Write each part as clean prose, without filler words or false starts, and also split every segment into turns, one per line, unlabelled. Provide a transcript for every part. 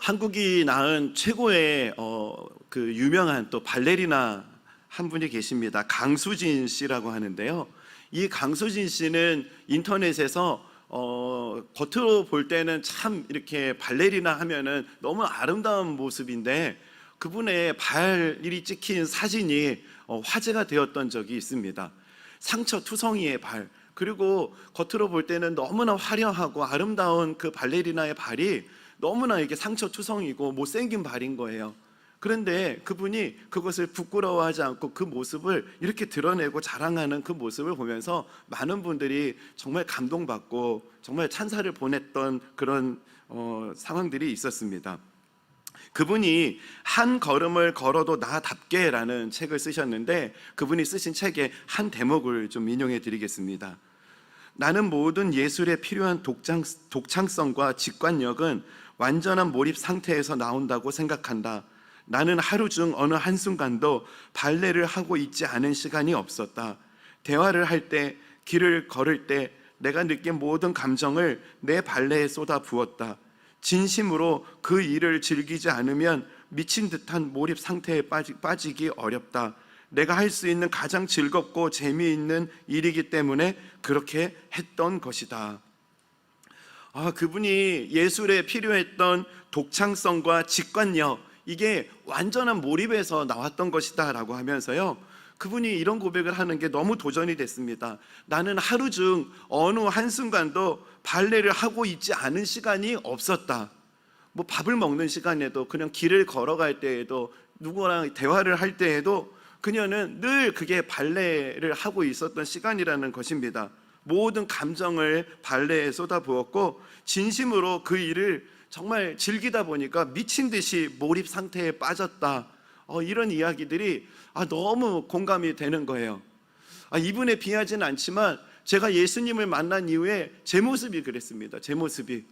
한국이 낳은 최고의 그 유명한 또 발레리나 한 분이 계십니다. 강수진 씨라고 하는데요. 이 강수진 씨는 인터넷에서 겉으로 볼 때는 참 이렇게 발레리나 하면은 너무 아름다운 모습인데 그분의 발이 찍힌 사진이 화제가 되었던 적이 있습니다. 상처투성이의 발, 그리고 겉으로 볼 때는 너무나 화려하고 아름다운 그 발레리나의 발이 너무나 이게 상처투성이고 못생긴 발인 거예요. 그런데 그분이 그것을 부끄러워하지 않고 그 모습을 이렇게 드러내고 자랑하는 그 모습을 보면서 많은 분들이 정말 감동받고 정말 찬사를 보냈던 그런 상황들이 있었습니다. 그분이 한 걸음을 걸어도 나답게라는 책을 쓰셨는데 그분이 쓰신 책의 한 대목을 좀 인용해 드리겠습니다. 나는 모든 예술에 필요한 독창성과 직관력은 완전한 몰입 상태에서 나온다고 생각한다. 나는 하루 중 어느 한순간도 발레를 하고 있지 않은 시간이 없었다. 대화를 할 때, 길을 걸을 때 내가 느낀 모든 감정을 내 발레에 쏟아 부었다. 진심으로 그 일을 즐기지 않으면 미친 듯한 몰입 상태에 빠지기 어렵다. 내가 할 수 있는 가장 즐겁고 재미있는 일이기 때문에 그렇게 했던 것이다. 그분이 예술에 필요했던 독창성과 직관력, 이게 완전한 몰입에서 나왔던 것이다 라고 하면서요, 그분이 이런 고백을 하는 게 너무 도전이 됐습니다. 나는 하루 중 어느 한순간도 발레를 하고 있지 않은 시간이 없었다. 뭐 밥을 먹는 시간에도, 그냥 길을 걸어갈 때에도, 누구랑 대화를 할 때에도 그녀는 늘 그게 발레를 하고 있었던 시간이라는 것입니다. 모든 감정을 발레에 쏟아부었고 진심으로 그 일을 정말 즐기다 보니까 미친 듯이 몰입 상태에 빠졌다. 이런 이야기들이 너무 공감이 되는 거예요. 이분에 비하지는 않지만 제가 예수님을 만난 이후에 제 모습이 그랬습니다. 제 모습이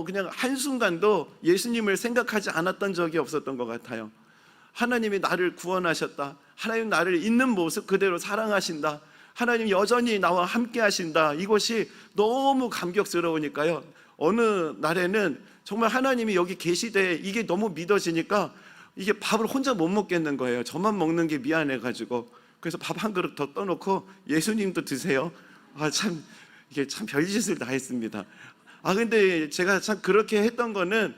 그냥 한순간도 예수님을 생각하지 않았던 적이 없었던 것 같아요. 하나님이 나를 구원하셨다. 하나님 나를 있는 모습 그대로 사랑하신다. 하나님 여전히 나와 함께 하신다. 이것이 너무 감격스러우니까요, 어느 날에는 정말 하나님이 여기 계시되 이게 너무 믿어지니까 이게 밥을 혼자 못 먹겠는 거예요. 저만 먹는 게 미안해가지고. 그래서 밥 한 그릇 더 떠놓고 예수님도 드세요. 이게 참 별짓을 다 했습니다. 근데 제가 참 그렇게 했던 거는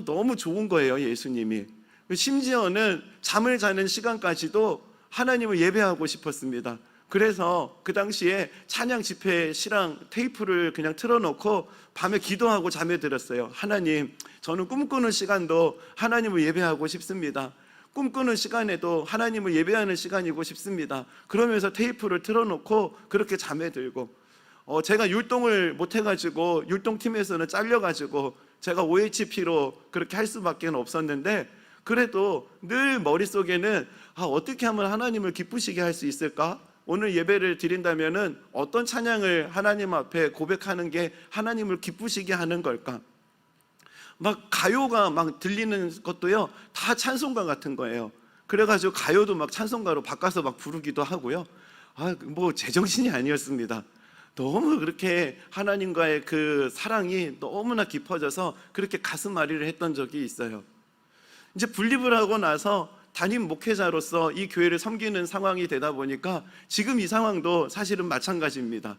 너무 좋은 거예요. 예수님이 심지어는 잠을 자는 시간까지도 하나님을 예배하고 싶었습니다. 그래서 그 당시에 찬양 집회 시랑 테이프를 그냥 틀어놓고 밤에 기도하고 잠에 들었어요. 하나님, 저는 꿈꾸는 시간도 하나님을 예배하고 싶습니다. 꿈꾸는 시간에도 하나님을 예배하는 시간이고 싶습니다. 그러면서 테이프를 틀어놓고 그렇게 잠에 들고, 제가 율동을 못해가지고 율동팀에서는 잘려가지고 제가 OHP로 그렇게 할 수밖에 없었는데, 그래도 늘 머릿속에는 어떻게 하면 하나님을 기쁘시게 할 수 있을까? 오늘 예배를 드린다면은 어떤 찬양을 하나님 앞에 고백하는 게 하나님을 기쁘시게 하는 걸까? 막 가요가 막 들리는 것도요, 다 찬송가 같은 거예요. 그래가지고 가요도 막 찬송가로 바꿔서 막 부르기도 하고요. 뭐 제정신이 아니었습니다. 너무 그렇게 하나님과의 그 사랑이 너무나 깊어져서 그렇게 가슴앓이를 했던 적이 있어요. 이제 분립을 하고 나서 담임 목회자로서 이 교회를 섬기는 상황이 되다 보니까 지금 이 상황도 사실은 마찬가지입니다.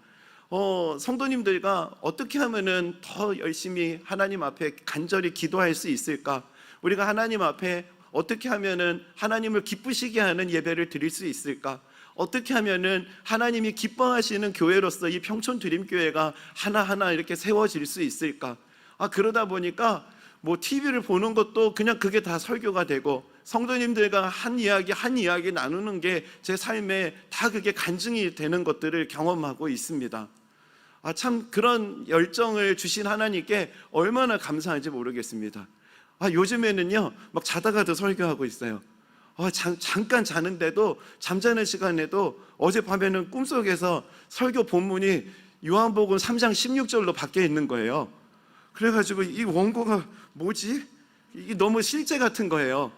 성도님들과 어떻게 하면은 더 열심히 하나님 앞에 간절히 기도할 수 있을까? 우리가 하나님 앞에 어떻게 하면은 하나님을 기쁘시게 하는 예배를 드릴 수 있을까? 어떻게 하면은 하나님이 기뻐하시는 교회로서 이 평촌 드림교회가 하나하나 이렇게 세워질 수 있을까? 그러다 보니까 뭐 TV를 보는 것도 그냥 그게 다 설교가 되고, 성도님들과 한 이야기 나누는 게 제 삶에 다 그게 간증이 되는 것들을 경험하고 있습니다. 참 그런 열정을 주신 하나님께 얼마나 감사한지 모르겠습니다. 요즘에는요, 막 자다가도 설교하고 있어요. 잠깐 자는데도, 잠자는 시간에도 어젯밤에는 꿈속에서 설교 본문이 요한복음 3장 16절로 바뀌어 있는 거예요. 그래가지고 이 원고가 뭐지? 이게 너무 실제 같은 거예요.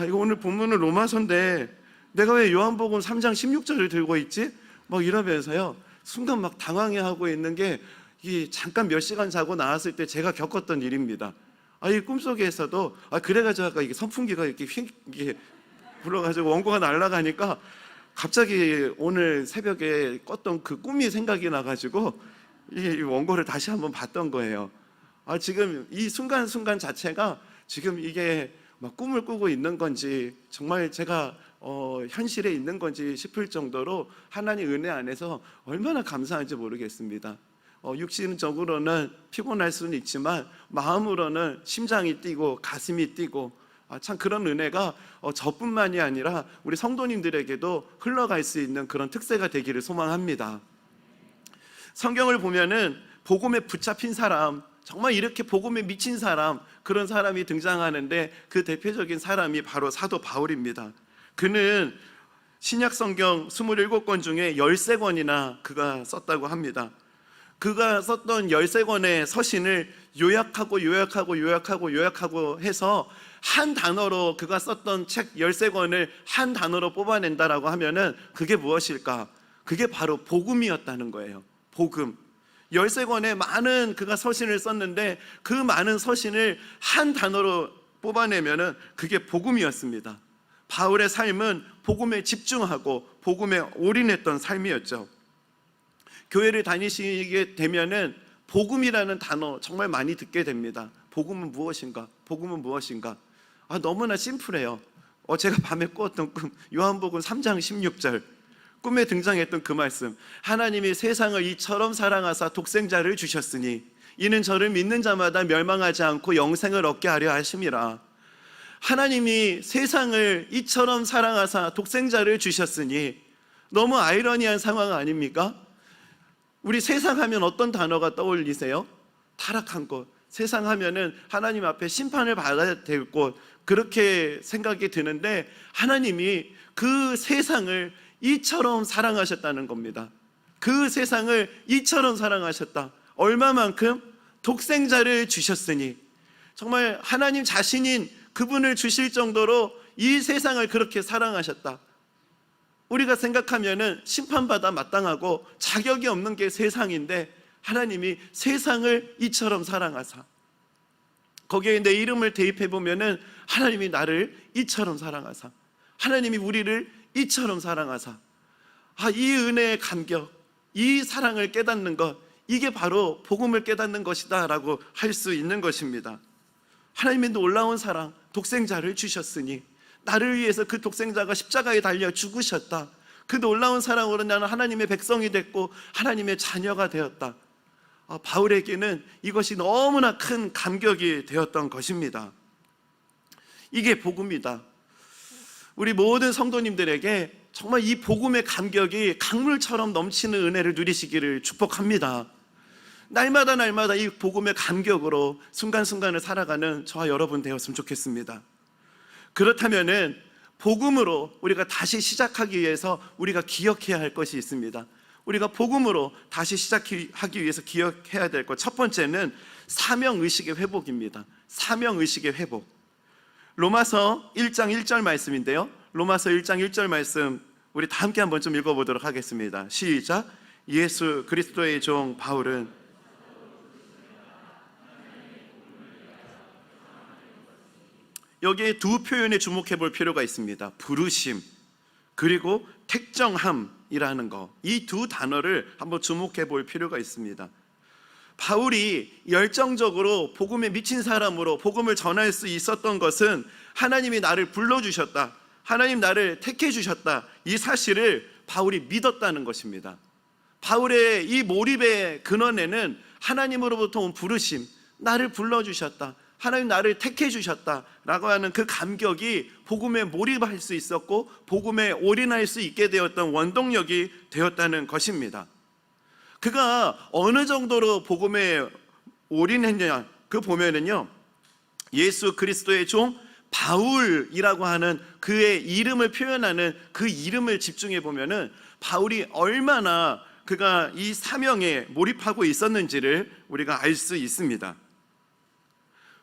이거 오늘 본문은 로마서인데 내가 왜 요한복음 3장 16절을 들고 있지? 막 이러면서요, 순간 막 당황해하고 있는 게, 이 잠깐 몇 시간 자고 나왔을 때 제가 겪었던 일입니다. 이 꿈속에서도 그래가지고 아까 이게 선풍기가 이게 불어가지고 원고가 날아가니까 갑자기 오늘 새벽에 꿨던 그 꿈이 생각이 나가지고 이 원고를 다시 한번 봤던 거예요. 지금 이 순간순간 자체가 지금 이게 막 꿈을 꾸고 있는 건지 정말 제가 현실에 있는 건지 싶을 정도로 하나님 은혜 안에서 얼마나 감사한지 모르겠습니다. 육신적으로는 피곤할 수는 있지만 마음으로는 심장이 뛰고 가슴이 뛰고 참 그런 은혜가 저뿐만이 아니라 우리 성도님들에게도 흘러갈 수 있는 그런 특세가 되기를 소망합니다. 성경을 보면은 복음에 붙잡힌 사람, 정말 이렇게 복음에 미친 사람, 그런 사람이 등장하는데 그 대표적인 사람이 바로 사도 바울입니다. 그는 신약 성경 27권 중에 13권이나 그가 썼다고 합니다. 그가 썼던 13권의 서신을 요약하고 해서 한 단어로 그가 썼던 책 13권을 한 단어로 뽑아낸다라고 하면은 그게 무엇일까? 그게 바로 복음이었다는 거예요. 복음. 13권의 많은 그가 서신을 썼는데 그 많은 서신을 한 단어로 뽑아내면은 그게 복음이었습니다. 바울의 삶은 복음에 집중하고 복음에 올인했던 삶이었죠. 교회를 다니시게 되면은 복음이라는 단어 정말 많이 듣게 됩니다. 복음은 무엇인가? 복음은 무엇인가? 너무나 심플해요. 제가 밤에 꾸었던 꿈, 요한복음 3장 16절 꿈에 등장했던 그 말씀, 하나님이 세상을 이처럼 사랑하사 독생자를 주셨으니 이는 저를 믿는 자마다 멸망하지 않고 영생을 얻게 하려 하심이라. 하나님이 세상을 이처럼 사랑하사 독생자를 주셨으니, 너무 아이러니한 상황 아닙니까? 우리 세상 하면 어떤 단어가 떠올리세요? 타락한 곳. 세상 하면은 하나님 앞에 심판을 받아야 될 곳, 그렇게 생각이 드는데 하나님이 그 세상을 이처럼 사랑하셨다는 겁니다. 그 세상을 이처럼 사랑하셨다. 얼마만큼? 독생자를 주셨으니. 정말 하나님 자신인 그분을 주실 정도로 이 세상을 그렇게 사랑하셨다. 우리가 생각하면은 심판받아 마땅하고 자격이 없는 게 세상인데 하나님이 세상을 이처럼 사랑하사, 거기에 내 이름을 대입해 보면은 하나님이 나를 이처럼 사랑하사, 하나님이 우리를 이처럼 사랑하사, 이 은혜의 감격, 이 사랑을 깨닫는 것, 이게 바로 복음을 깨닫는 것이다 라고 할 수 있는 것입니다. 하나님의 놀라운 사랑, 독생자를 주셨으니 나를 위해서 그 독생자가 십자가에 달려 죽으셨다. 그 놀라운 사랑으로 나는 하나님의 백성이 됐고 하나님의 자녀가 되었다. 바울에게는 이것이 너무나 큰 감격이 되었던 것입니다. 이게 복음이다. 우리 모든 성도님들에게 정말 이 복음의 감격이 강물처럼 넘치는 은혜를 누리시기를 축복합니다. 날마다 이 복음의 감격으로 순간순간을 살아가는 저와 여러분 되었으면 좋겠습니다. 그렇다면은 복음으로 우리가 다시 시작하기 위해서 우리가 기억해야 할 것이 있습니다. 우리가 복음으로 다시 시작하기 위해서 기억해야 될 것, 첫 번째는 사명의식의 회복입니다. 사명의식의 회복. 로마서 1장 1절 말씀인데요, 로마서 1장 1절 말씀 우리 다 함께 한번 좀 읽어보도록 하겠습니다. 시작. 예수 그리스도의 종 바울은 여기에 두 표현에 주목해 볼 필요가 있습니다. 부르심 그리고 택정함이라는 거, 이 두 단어를 한번 주목해 볼 필요가 있습니다. 바울이 열정적으로 복음에 미친 사람으로 복음을 전할 수 있었던 것은 하나님이 나를 불러주셨다, 하나님 나를 택해 주셨다, 이 사실을 바울이 믿었다는 것입니다. 바울의 이 몰입의 근원에는 하나님으로부터 온 부르심, 나를 불러주셨다, 하나님 나를 택해 주셨다라고 하는 그 감격이 복음에 몰입할 수 있었고 복음에 올인할 수 있게 되었던 원동력이 되었다는 것입니다. 그가 어느 정도로 복음에 올인했냐, 그 보면은요, 예수 그리스도의 종 바울이라고 하는 그의 이름을 표현하는 그 이름을 집중해 보면은 바울이 얼마나 그가 이 사명에 몰입하고 있었는지를 우리가 알 수 있습니다.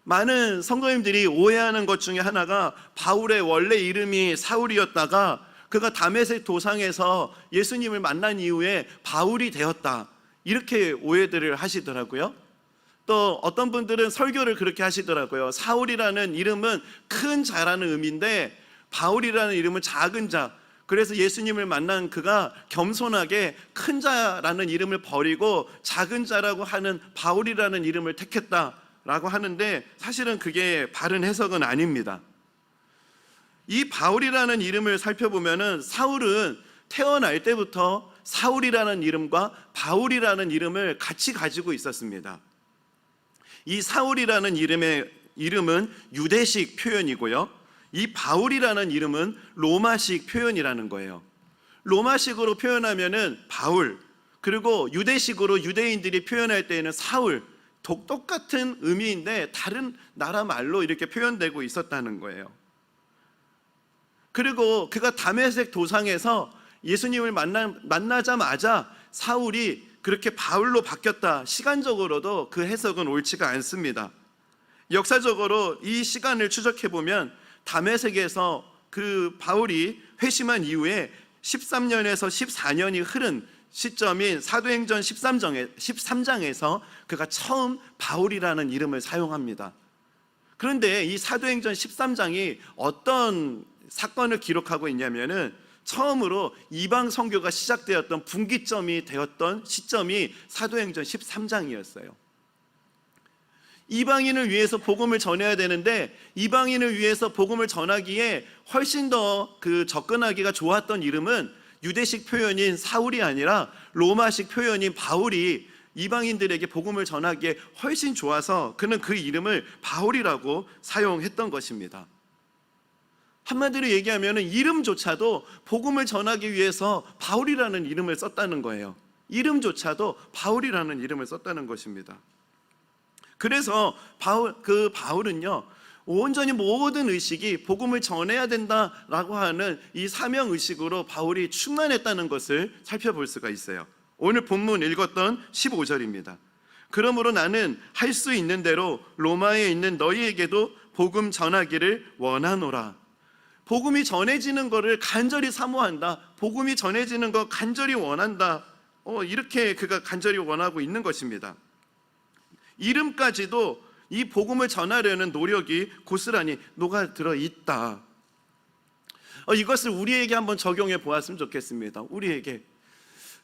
많은 성도님들이 오해하는 것 중에 하나가 바울의 원래 이름이 사울이었다가 그가 다메섹 도상에서 예수님을 만난 이후에 바울이 되었다, 이렇게 오해들을 하시더라고요. 또 어떤 분들은 설교를 그렇게 하시더라고요. 사울이라는 이름은 큰 자라는 의미인데 바울이라는 이름은 작은 자. 그래서 예수님을 만난 그가 겸손하게 큰 자라는 이름을 버리고 작은 자라고 하는 바울이라는 이름을 택했다라고 하는데, 사실은 그게 바른 해석은 아닙니다. 이 바울이라는 이름을 살펴보면은 사울은 태어날 때부터 사울이라는 이름과 바울이라는 이름을 같이 가지고 있었습니다. 이 사울이라는 이름은 유대식 표현이고요, 이 바울이라는 이름은 로마식 표현이라는 거예요. 로마식으로 표현하면은 바울, 그리고 유대식으로 유대인들이 표현할 때에는 사울, 똑같은 의미인데 다른 나라 말로 이렇게 표현되고 있었다는 거예요. 그리고 그가 다메섹 도상에서 예수님을 만나자마자 사울이 그렇게 바울로 바뀌었다, 시간적으로도 그 해석은 옳지가 않습니다. 역사적으로 이 시간을 추적해 보면 다메섹에서 그 바울이 회심한 이후에 13년에서 14년이 흐른 시점인 사도행전 13장에서 그가 처음 바울이라는 이름을 사용합니다. 그런데 이 사도행전 13장이 어떤 사건을 기록하고 있냐면은, 처음으로 이방 선교가 시작되었던 분기점이 되었던 시점이 사도행전 13장이었어요. 이방인을 위해서 복음을 전해야 되는데, 이방인을 위해서 복음을 전하기에 훨씬 더 접근하기가 좋았던 이름은 유대식 표현인 사울이 아니라 로마식 표현인 바울이 이방인들에게 복음을 전하기에 훨씬 좋아서 그는 그 이름을 바울이라고 사용했던 것입니다. 한마디로 얘기하면 이름조차도 복음을 전하기 위해서 바울이라는 이름을 썼다는 거예요. 이름조차도 바울이라는 이름을 썼다는 것입니다. 그래서 바울은요, 온전히 모든 의식이 복음을 전해야 된다라고 하는 이 사명 의식으로 바울이 충만했다는 것을 살펴볼 수가 있어요. 오늘 본문 읽었던 15절입니다. 그러므로 나는 할 수 있는 대로 로마에 있는 너희에게도 복음 전하기를 원하노라. 복음이 전해지는 것을 간절히 사모한다, 복음이 전해지는 것 간절히 원한다, 이렇게 그가 간절히 원하고 있는 것입니다. 이름까지도 이 복음을 전하려는 노력이 고스란히 녹아들어 있다. 이것을 우리에게 한번 적용해 보았으면 좋겠습니다. 우리에게.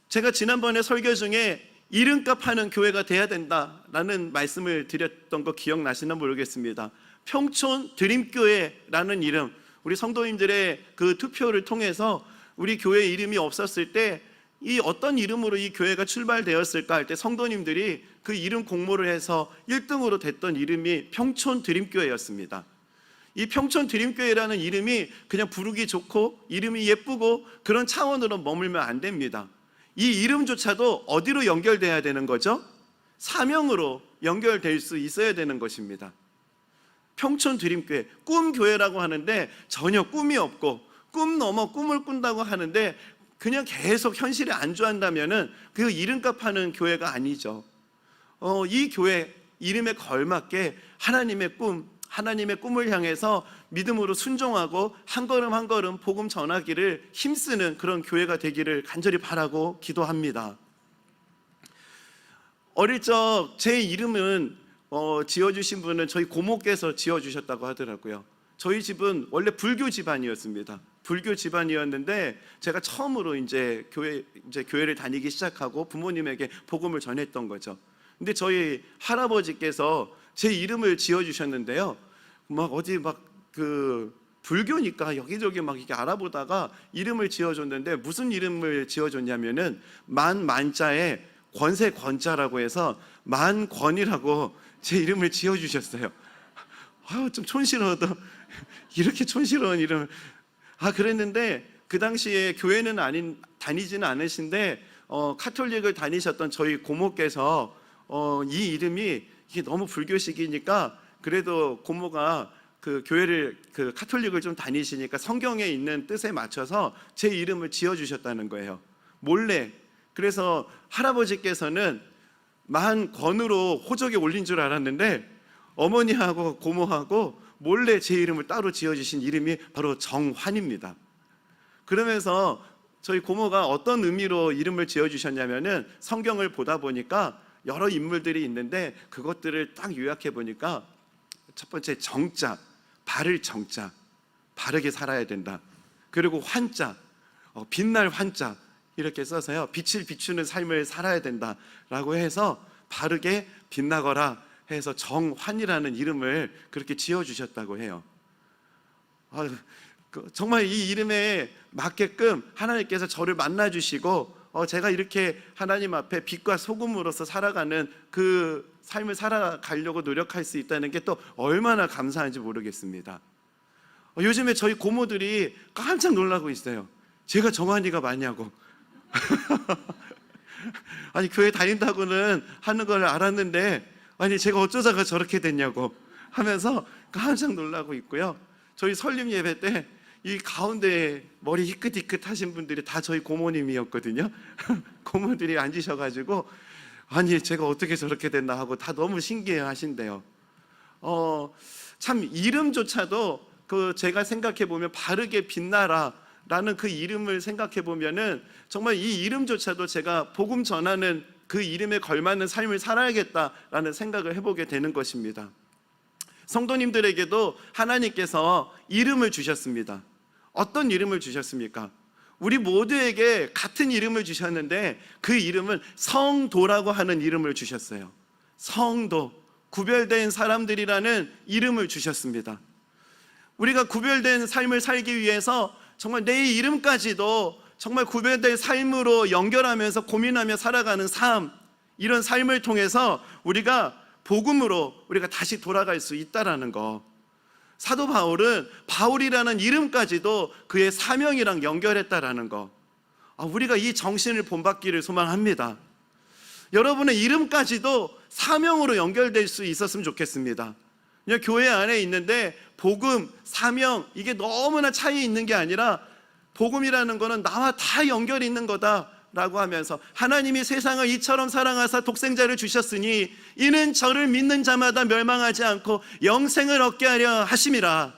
제가 지난번에 설교 중에 이름값 하는 교회가 돼야 된다라는 말씀을 드렸던 거 기억나시나 모르겠습니다. 평촌 드림교회라는 이름, 우리 성도님들의 그 투표를 통해서 우리 교회 이름이 없었을 때 이 어떤 이름으로 이 교회가 출발되었을까 할 때 성도님들이 그 이름 공모를 해서 1등으로 됐던 이름이 평촌 드림교회였습니다. 이 평촌 드림교회라는 이름이 그냥 부르기 좋고 이름이 예쁘고 그런 차원으로 머물면 안 됩니다. 이 이름조차도 어디로 연결돼야 되는 거죠? 사명으로 연결될 수 있어야 되는 것입니다. 평촌 드림교회, 꿈교회라고 하는데 전혀 꿈이 없고 꿈 넘어 꿈을 꾼다고 하는데 그냥 계속 현실에 안주한다면은 그 이름값 하는 교회가 아니죠. 이 교회 이름에 걸맞게 하나님의 꿈을 향해서 믿음으로 순종하고 한 걸음 한 걸음 복음 전하기를 힘쓰는 그런 교회가 되기를 간절히 바라고 기도합니다. 어릴 적 제 이름은 지어주신 분은 저희 고모께서 지어주셨다고 하더라고요. 저희 집은 원래 불교 집안이었습니다. 불교 집안이었는데 제가 처음으로 이제 교회를 다니기 시작하고 부모님에게 복음을 전했던 거죠. 근데 저희 할아버지께서 제 이름을 지어주셨는데요. 막 어디 불교니까 여기저기 막 이렇게 알아보다가 이름을 지어줬는데 무슨 이름을 지어줬냐면은 만자에 권세 권자라고 해서 만권이라고 제 이름을 지어주셨어요. 좀 촌스러워도 이렇게 촌스러운 이름을 그랬는데 그 당시에 교회는 다니지는 않으신데 카톨릭을 다니셨던 저희 고모께서 이 이름이 이게 너무 불교식이니까 그래도 고모가 그 교회를 카톨릭을 좀 다니시니까 성경에 있는 뜻에 맞춰서 제 이름을 지어주셨다는 거예요. 몰래. 그래서 할아버지께서는 만권으로 호적에 올린 줄 알았는데 어머니하고 고모하고 몰래 제 이름을 따로 지어주신 이름이 바로 정환입니다. 그러면서 저희 고모가 어떤 의미로 이름을 지어주셨냐면은 성경을 보다 보니까 여러 인물들이 있는데 그것들을 딱 요약해 보니까 첫 번째 정자, 바를 정자, 바르게 살아야 된다. 그리고 환자, 빛날 환자 이렇게 써서요, 빛을 비추는 삶을 살아야 된다라고 해서 바르게 빛나거라 해서 정환이라는 이름을 그렇게 지어주셨다고 해요. 정말 이 이름에 맞게끔 하나님께서 저를 만나주시고 제가 이렇게 하나님 앞에 빛과 소금으로서 살아가는 그 삶을 살아가려고 노력할 수 있다는 게 또 얼마나 감사한지 모르겠습니다. 요즘에 저희 고모들이 깜짝 놀라고 있어요. 제가 정환이가 맞냐고. 아니 교회 다닌다고는 하는 걸 알았는데 아니 제가 어쩌다가 저렇게 됐냐고 하면서 깜짝 놀라고 있고요. 저희 설립 예배 때 이 가운데 머리 희끗희끗 하신 분들이 다 저희 고모님이었거든요. 고모들이 앉으셔가지고 아니 제가 어떻게 저렇게 됐나 하고 다 너무 신기해 하신대요. 참 이름조차도 제가 생각해 보면 바르게 빛나라 라는 그 이름을 생각해 보면은 정말 이 이름조차도 제가 복음 전하는 그 이름에 걸맞는 삶을 살아야겠다라는 생각을 해보게 되는 것입니다. 성도님들에게도 하나님께서 이름을 주셨습니다. 어떤 이름을 주셨습니까? 우리 모두에게 같은 이름을 주셨는데 그 이름은 성도라고 하는 이름을 주셨어요. 성도, 구별된 사람들이라는 이름을 주셨습니다. 우리가 구별된 삶을 살기 위해서 정말 내 이름까지도 정말 구별된 삶으로 연결하면서 고민하며 살아가는 삶, 이런 삶을 통해서 우리가 복음으로 우리가 다시 돌아갈 수 있다라는 거. 사도 바울은 바울이라는 이름까지도 그의 사명이랑 연결했다라는 거. 우리가 이 정신을 본받기를 소망합니다. 여러분의 이름까지도 사명으로 연결될 수 있었으면 좋겠습니다. 그냥 교회 안에 있는데 복음, 사명 이게 너무나 차이 있는 게 아니라 복음이라는 거는 나와 다 연결이 있는 거다라고 하면서 하나님이 세상을 이처럼 사랑하사 독생자를 주셨으니 이는 저를 믿는 자마다 멸망하지 않고 영생을 얻게 하려 하심이라.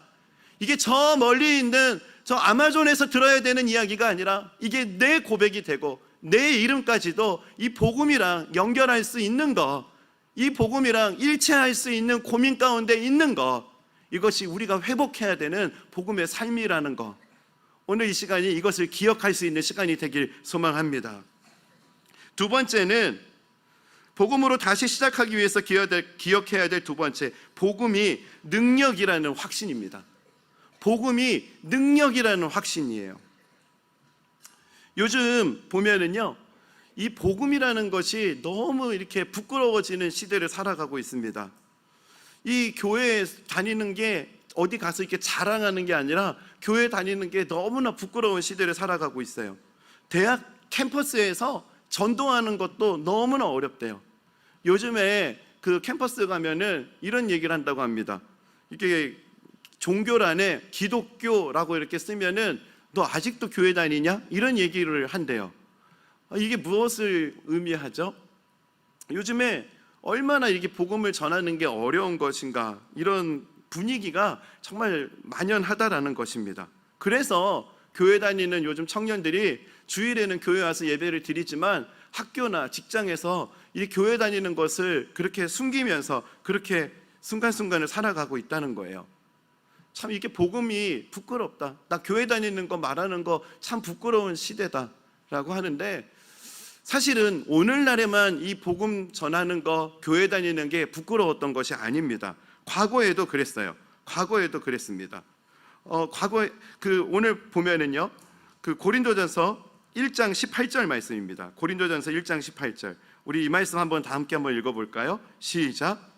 이게 저 멀리 있는 저 아마존에서 들어야 되는 이야기가 아니라 이게 내 고백이 되고 내 이름까지도 이 복음이랑 연결할 수 있는 거, 이 복음이랑 일체할 수 있는 고민 가운데 있는 거, 이것이 우리가 회복해야 되는 복음의 삶이라는 거. 오늘 이 시간이 이것을 기억할 수 있는 시간이 되길 소망합니다. 두 번째는 복음으로 다시 시작하기 위해서 기억해야 될 두 번째, 복음이 능력이라는 확신입니다. 복음이 능력이라는 확신이에요. 요즘 보면은요, 이 복음이라는 것이 너무 이렇게 부끄러워지는 시대를 살아가고 있습니다. 이 교회에 다니는 게 어디 가서 이렇게 자랑하는 게 아니라 교회 다니는 게 너무나 부끄러운 시대를 살아가고 있어요. 대학 캠퍼스에서 전도하는 것도 너무나 어렵대요. 요즘에 그 캠퍼스 가면은 이런 얘기를 한다고 합니다. 이게 종교란에 기독교라고 이렇게 쓰면은 너 아직도 교회 다니냐? 이런 얘기를 한대요. 이게 무엇을 의미하죠? 요즘에 얼마나 이렇게 복음을 전하는 게 어려운 것인가, 이런 분위기가 정말 만연하다라는 것입니다. 그래서 교회 다니는 요즘 청년들이 주일에는 교회 와서 예배를 드리지만 학교나 직장에서 이 교회 다니는 것을 그렇게 숨기면서 그렇게 순간순간을 살아가고 있다는 거예요. 참 이게 복음이 부끄럽다, 나 교회 다니는 거 말하는 거 참 부끄러운 시대다라고 하는데, 사실은 오늘날에만 이 복음 전하는 거, 교회 다니는 게 부끄러웠던 것이 아닙니다. 과거에도 그랬어요. 과거에도 그랬습니다. 과거에 오늘 보면은요, 고린도전서 1장 18절 말씀입니다. 고린도전서 1장 18절. 우리 이 말씀 한번 다 함께 한번 읽어볼까요? 시작.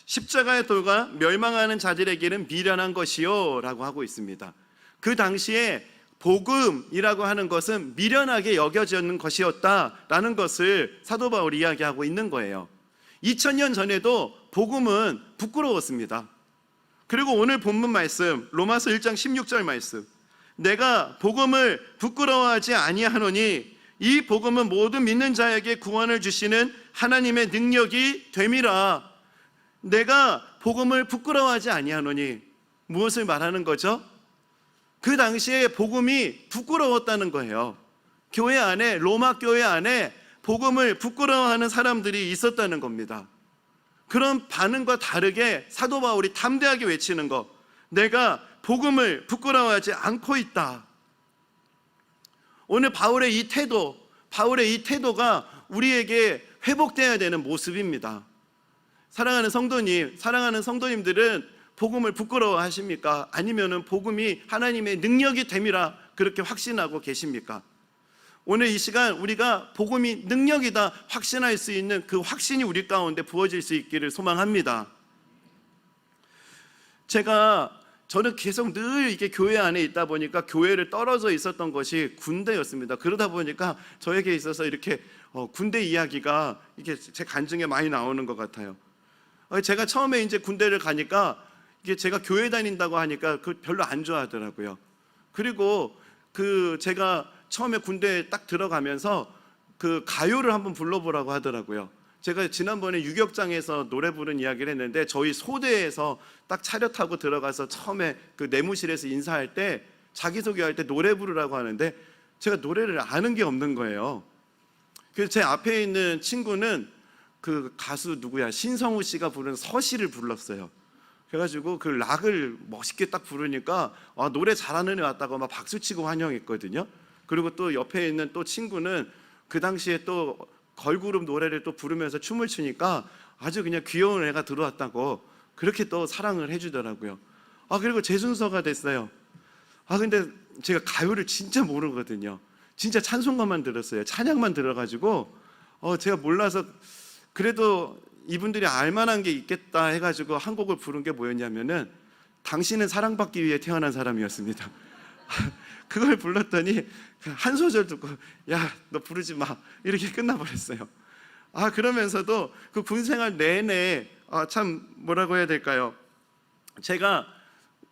십자가의 돌과 멸망하는 자들에게는 미련한 것이요 라고 하고 있습니다. 그 당시에 복음이라고 하는 것은 미련하게 여겨지는 것이었다라는 것을 사도 바울이 이야기하고 있는 거예요. 2000년 전에도 복음은 부끄러웠습니다. 그리고 오늘 본문 말씀 로마서 1장 16절 말씀, 내가 복음을 부끄러워하지 아니하노니 이 복음은 모든 믿는 자에게 구원을 주시는 하나님의 능력이 됨이라. 내가 복음을 부끄러워하지 아니하노니 무엇을 말하는 거죠? 그 당시에 복음이 부끄러웠다는 거예요. 교회 안에, 로마 교회 안에 복음을 부끄러워하는 사람들이 있었다는 겁니다. 그런 반응과 다르게 사도 바울이 담대하게 외치는 거, 내가 복음을 부끄러워하지 않고 있다. 오늘 바울의 이 태도가 우리에게 회복되어야 되는 모습입니다. 사랑하는 성도님들은 복음을 부끄러워하십니까? 아니면은 복음이 하나님의 능력이 됨이라 그렇게 확신하고 계십니까? 오늘 이 시간 우리가 복음이 능력이다 확신할 수 있는 그 확신이 우리 가운데 부어질 수 있기를 소망합니다. 저는 계속 늘 이게 교회 안에 있다 보니까 교회를 떨어져 있었던 것이 군대였습니다. 그러다 보니까 저에게 있어서 이렇게 군대 이야기가 이게 제 간증에 많이 나오는 것 같아요. 제가 처음에 이제 군대를 가니까 이게 제가 교회 다닌다고 하니까 별로 안 좋아하더라고요. 그리고 제가 처음에 군대에 딱 들어가면서 가요를 한번 불러보라고 하더라고요. 제가 지난번에 유격장에서 노래 부른 이야기를 했는데 저희 소대에서 딱 차렷하고 들어가서 처음에 내무실에서 인사할 때 자기소개할 때 노래 부르라고 하는데 제가 노래를 아는 게 없는 거예요. 그래서 제 앞에 있는 친구는 가수 누구야 신성우 씨가 부른 서시를 불렀어요. 그래가지고 락을 멋있게 딱 부르니까 노래 잘하는 애 왔다고 막 박수치고 환영했거든요. 그리고 또 옆에 있는 또 친구는 그 당시에 또 걸그룹 노래를 또 부르면서 춤을 추니까 아주 그냥 귀여운 애가 들어왔다고 그렇게 또 사랑을 해주더라고요. 그리고 제 순서가 됐어요. 근데 제가 가요를 진짜 모르거든요. 진짜 찬송가만 들었어요. 찬양만 들어가지고 제가 몰라서 그래도 이분들이 알만한 게 있겠다 해가지고 한 곡을 부른 게 뭐였냐면은 당신은 사랑받기 위해 태어난 사람이었습니다. 그걸 불렀더니 한 소절 듣고 야, 너 부르지 마 이렇게 끝나버렸어요. 그러면서도 그 군생활 내내 참 뭐라고 해야 될까요? 제가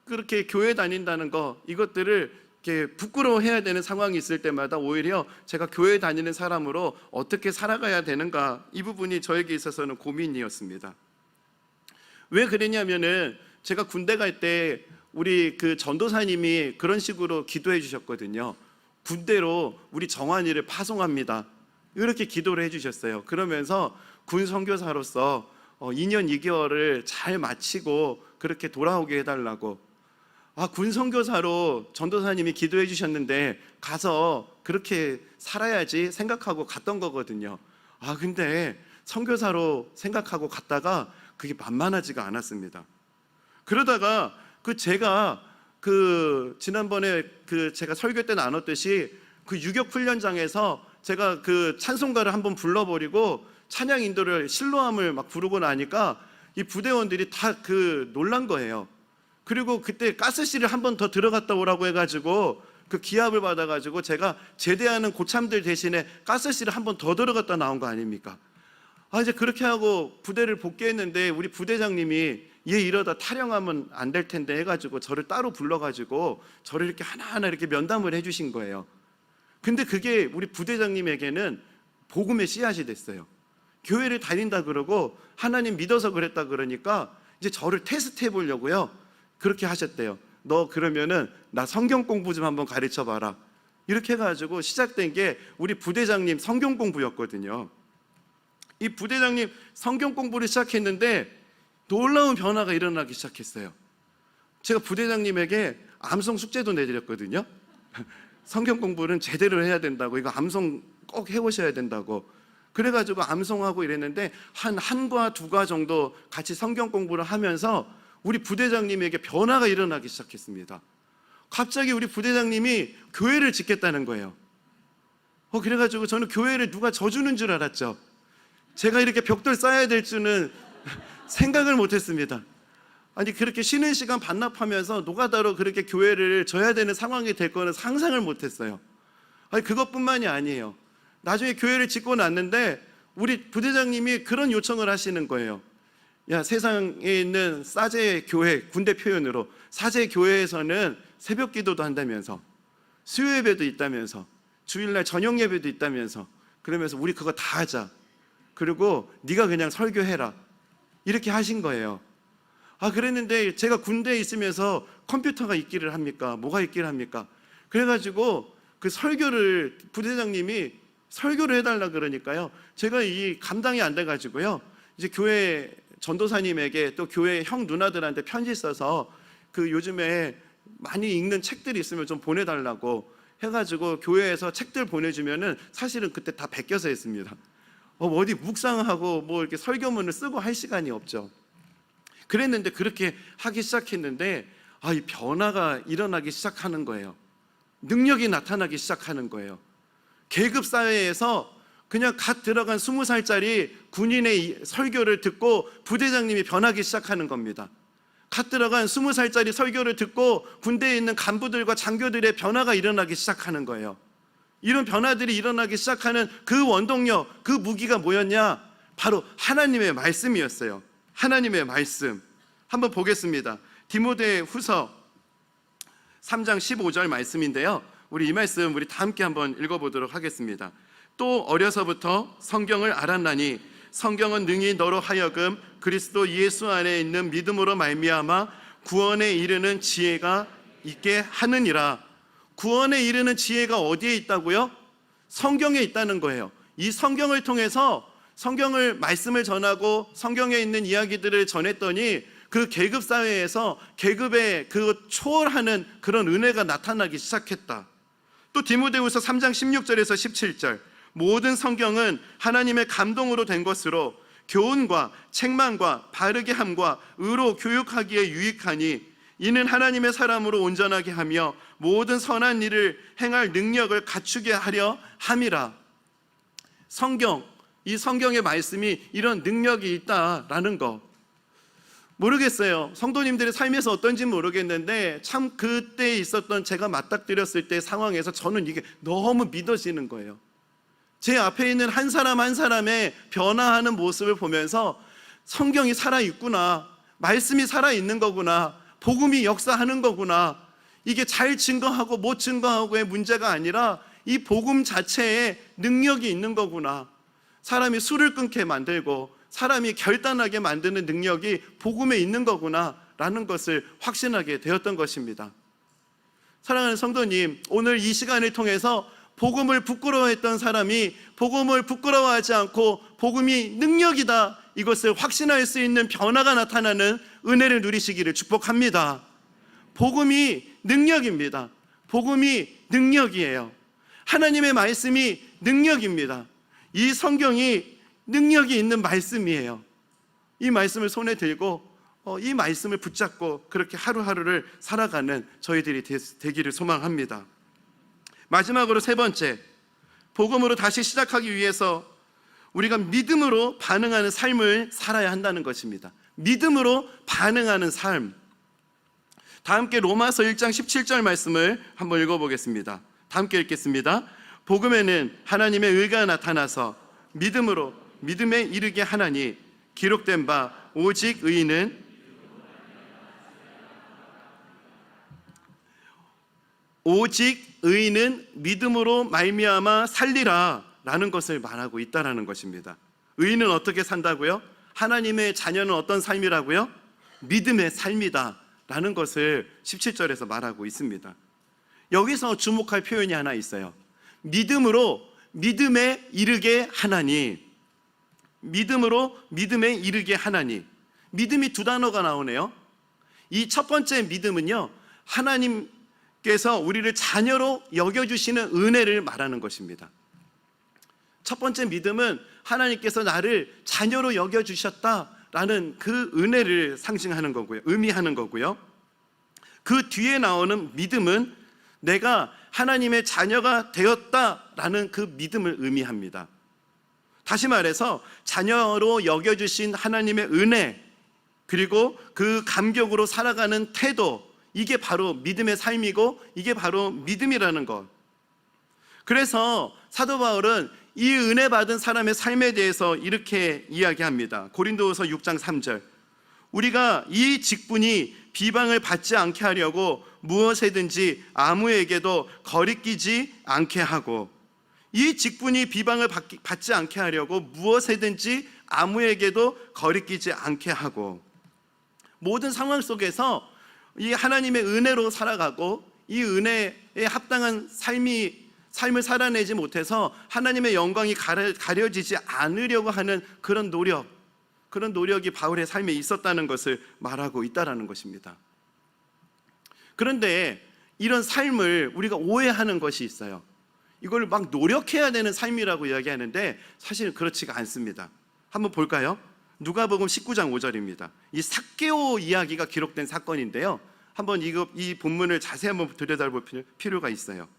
그렇게 교회 다닌다는 거 이것들을 이렇게 부끄러워해야 되는 상황이 있을 때마다 오히려 제가 교회 다니는 사람으로 어떻게 살아가야 되는가 이 부분이 저에게 있어서는 고민이었습니다. 왜 그랬냐면은 제가 군대 갈 때 우리 전도사님이 그런 식으로 기도해 주셨거든요. 군대로 우리 정환이를 파송합니다. 이렇게 기도를 해주셨어요. 그러면서 군 선교사로서 2년 2개월을 잘 마치고 그렇게 돌아오게 해달라고. 군 선교사로 전도사님이 기도해 주셨는데 가서 그렇게 살아야지 생각하고 갔던 거거든요. 근데 선교사로 생각하고 갔다가 그게 만만하지가 않았습니다. 그러다가 제가 지난번에 제가 설교 때 나눴듯이 유격 훈련장에서 제가 찬송가를 한번 불러버리고 찬양 인도를 실로암을 막 부르고 나니까 이 부대원들이 다 놀란 거예요. 그리고 그때 가스실을 한 번 더 들어갔다 오라고 해가지고 기합을 받아가지고 제가 제대하는 고참들 대신에 가스실을 한 번 더 들어갔다 나온 거 아닙니까? 이제 그렇게 하고 부대를 복귀했는데 우리 부대장님이 얘 이러다 탈영하면 안 될 텐데 해가지고 저를 따로 불러가지고 저를 이렇게 하나하나 이렇게 면담을 해주신 거예요. 근데 그게 우리 부대장님에게는 복음의 씨앗이 됐어요. 교회를 다닌다 그러고 하나님 믿어서 그랬다 그러니까 이제 저를 테스트해 보려고요. 그렇게 하셨대요. 너 그러면은 나 성경 공부 좀 한번 가르쳐 봐라. 이렇게 해가지고 시작된 게 우리 부대장님 성경 공부였거든요. 이 부대장님 성경 공부를 시작했는데 놀라운 변화가 일어나기 시작했어요. 제가 부대장님에게 암송 숙제도 내드렸거든요. 성경 공부는 제대로 해야 된다고, 이거 암송 꼭 해오셔야 된다고. 그래가지고 암송하고 이랬는데 한과 두과 정도 같이 성경 공부를 하면서 우리 부대장님에게 변화가 일어나기 시작했습니다. 갑자기 우리 부대장님이 교회를 짓겠다는 거예요. 그래가지고 저는 교회를 누가 져주는 줄 알았죠. 제가 이렇게 벽돌 쌓아야 될 줄은 생각을 못했습니다. 그렇게 쉬는 시간 반납하면서 노가다로 그렇게 교회를 져야 되는 상황이 될 거는 상상을 못했어요. 그것뿐만이 아니에요. 나중에 교회를 짓고 났는데 우리 부대장님이 그런 요청을 하시는 거예요. 야, 세상에 있는 사제 교회, 군대 표현으로 사제 교회에서는 새벽 기도도 한다면서 수요 예배도 있다면서 주일날 저녁 예배도 있다면서 그러면서 우리 그거 다 하자. 그리고 네가 그냥 설교해라. 이렇게 하신 거예요. 그랬는데 제가 군대에 있으면서 컴퓨터가 있기를 합니까? 뭐가 있기를 합니까? 그래가지고 그 설교를 부대장님이 설교를 해달라 그러니까요, 제가 이 감당이 안 돼가지고요, 이제 교회 전도사님에게 또 교회 형 누나들한테 편지 써서 그 요즘에 많이 읽는 책들이 있으면 좀 보내달라고 해가지고 교회에서 책들 보내주면은 사실은 그때 다 베껴서 했습니다. 어디 묵상하고 뭐 이렇게 설교문을 쓰고 할 시간이 없죠. 그랬는데 그렇게 하기 시작했는데 이 변화가 일어나기 시작하는 거예요. 능력이 나타나기 시작하는 거예요. 계급 사회에서 그냥 갓 들어간 20살짜리 군인의 설교를 듣고 부대장님이 변하기 시작하는 겁니다. 갓 들어간 20살짜리 설교를 듣고 군대에 있는 간부들과 장교들의 변화가 일어나기 시작하는 거예요. 이런 변화들이 일어나기 시작하는 그 원동력, 그 무기가 뭐였냐? 바로 하나님의 말씀이었어요. 하나님의 말씀. 한번 보겠습니다. 디모데 후서 3장 15절 말씀인데요, 우리 이 말씀 우리 다 함께 한번 읽어보도록 하겠습니다. 또 어려서부터 성경을 알았나니 성경은 능히 너로 하여금 그리스도 예수 안에 있는 믿음으로 말미암아 구원에 이르는 지혜가 있게 하느니라. 구원에 이르는 지혜가 어디에 있다고요? 성경에 있다는 거예요. 이 성경을 통해서 성경을 말씀을 전하고 성경에 있는 이야기들을 전했더니 그 계급 사회에서 계급의 그 초월하는 그런 은혜가 나타나기 시작했다. 또 디모데후서 3장 16절에서 17절, 모든 성경은 하나님의 감동으로 된 것으로 교훈과 책망과 바르게 함과 의로 교육하기에 유익하니 이는 하나님의 사람으로 온전하게 하며 모든 선한 일을 행할 능력을 갖추게 하려 함이라. 성경, 이 성경의 말씀이 이런 능력이 있다라는 거. 모르겠어요. 성도님들의 삶에서 어떤지 모르겠는데 참 그때 있었던 제가 맞닥뜨렸을 때 상황에서 저는 이게 너무 믿어지는 거예요. 제 앞에 있는 한 사람 한 사람의 변화하는 모습을 보면서 성경이 살아있구나, 말씀이 살아있는 거구나, 복음이 역사하는 거구나, 이게 잘 증거하고 못 증거하고의 문제가 아니라 이 복음 자체에 능력이 있는 거구나, 사람이 술을 끊게 만들고 사람이 결단하게 만드는 능력이 복음에 있는 거구나 라는 것을 확신하게 되었던 것입니다. 사랑하는 성도님, 오늘 이 시간을 통해서 복음을 부끄러워했던 사람이 복음을 부끄러워하지 않고 복음이 능력이다, 이것을 확신할 수 있는 변화가 나타나는 은혜를 누리시기를 축복합니다. 복음이 능력입니다. 복음이 능력이에요. 하나님의 말씀이 능력입니다. 이 성경이 능력이 있는 말씀이에요. 이 말씀을 손에 들고 이 말씀을 붙잡고 그렇게 하루하루를 살아가는 저희들이 되기를 소망합니다. 마지막으로 세 번째, 복음으로 다시 시작하기 위해서 우리가 믿음으로 반응하는 삶을 살아야 한다는 것입니다. 믿음으로 반응하는 삶. 다 함께 로마서 1장 17절 말씀을 한번 읽어보겠습니다. 다 함께 읽겠습니다. 복음에는 하나님의 의가 나타나서 믿음으로 믿음에 이르게 하나니 기록된 바 오직 의인은 믿음으로 말미암아 살리라 라는 것을 말하고 있다라는 것입니다. 의인은 어떻게 산다고요? 하나님의 자녀는 어떤 삶이라고요? 믿음의 삶이다 라는 것을 17절에서 말하고 있습니다. 여기서 주목할 표현이 하나 있어요. 믿음으로 믿음에 이르게 하나니. 믿음으로 믿음에 이르게 하나니. 믿음이 두 단어가 나오네요. 이 첫 번째 믿음은요, 하나님께서 우리를 자녀로 여겨주시는 은혜를 말하는 것입니다. 첫 번째 믿음은 하나님께서 나를 자녀로 여겨주셨다라는 그 은혜를 상징하는 거고요, 의미하는 거고요. 그 뒤에 나오는 믿음은 내가 하나님의 자녀가 되었다라는 그 믿음을 의미합니다. 다시 말해서 자녀로 여겨주신 하나님의 은혜, 그리고 그 감격으로 살아가는 태도, 이게 바로 믿음의 삶이고 이게 바로 믿음이라는 것. 그래서 사도 바울은 이 은혜 받은 사람의 삶에 대해서 이렇게 이야기합니다. 고린도후서 6장 3절, 우리가 이 직분이 비방을 받지 않게 하려고 무엇에든지 아무에게도 거리끼지 않게 하고, 이 직분이 비방을 받지 않게 하려고 무엇에든지 아무에게도 거리끼지 않게 하고, 모든 상황 속에서 이 하나님의 은혜로 살아가고 이 은혜에 합당한 삶을 살아내지 못해서 하나님의 영광이 가려지지 않으려고 하는 그런 노력이 바울의 삶에 있었다는 것을 말하고 있다는 것입니다. 그런데 이런 삶을 우리가 오해하는 것이 있어요. 이걸 막 노력해야 되는 삶이라고 이야기하는데 사실은 그렇지가 않습니다. 한번 볼까요? 누가복음 19장 5절입니다. 이 삭개오 이야기가 기록된 사건인데요, 한번 이 본문을 자세히 한번 들여다볼 필요가 있어요.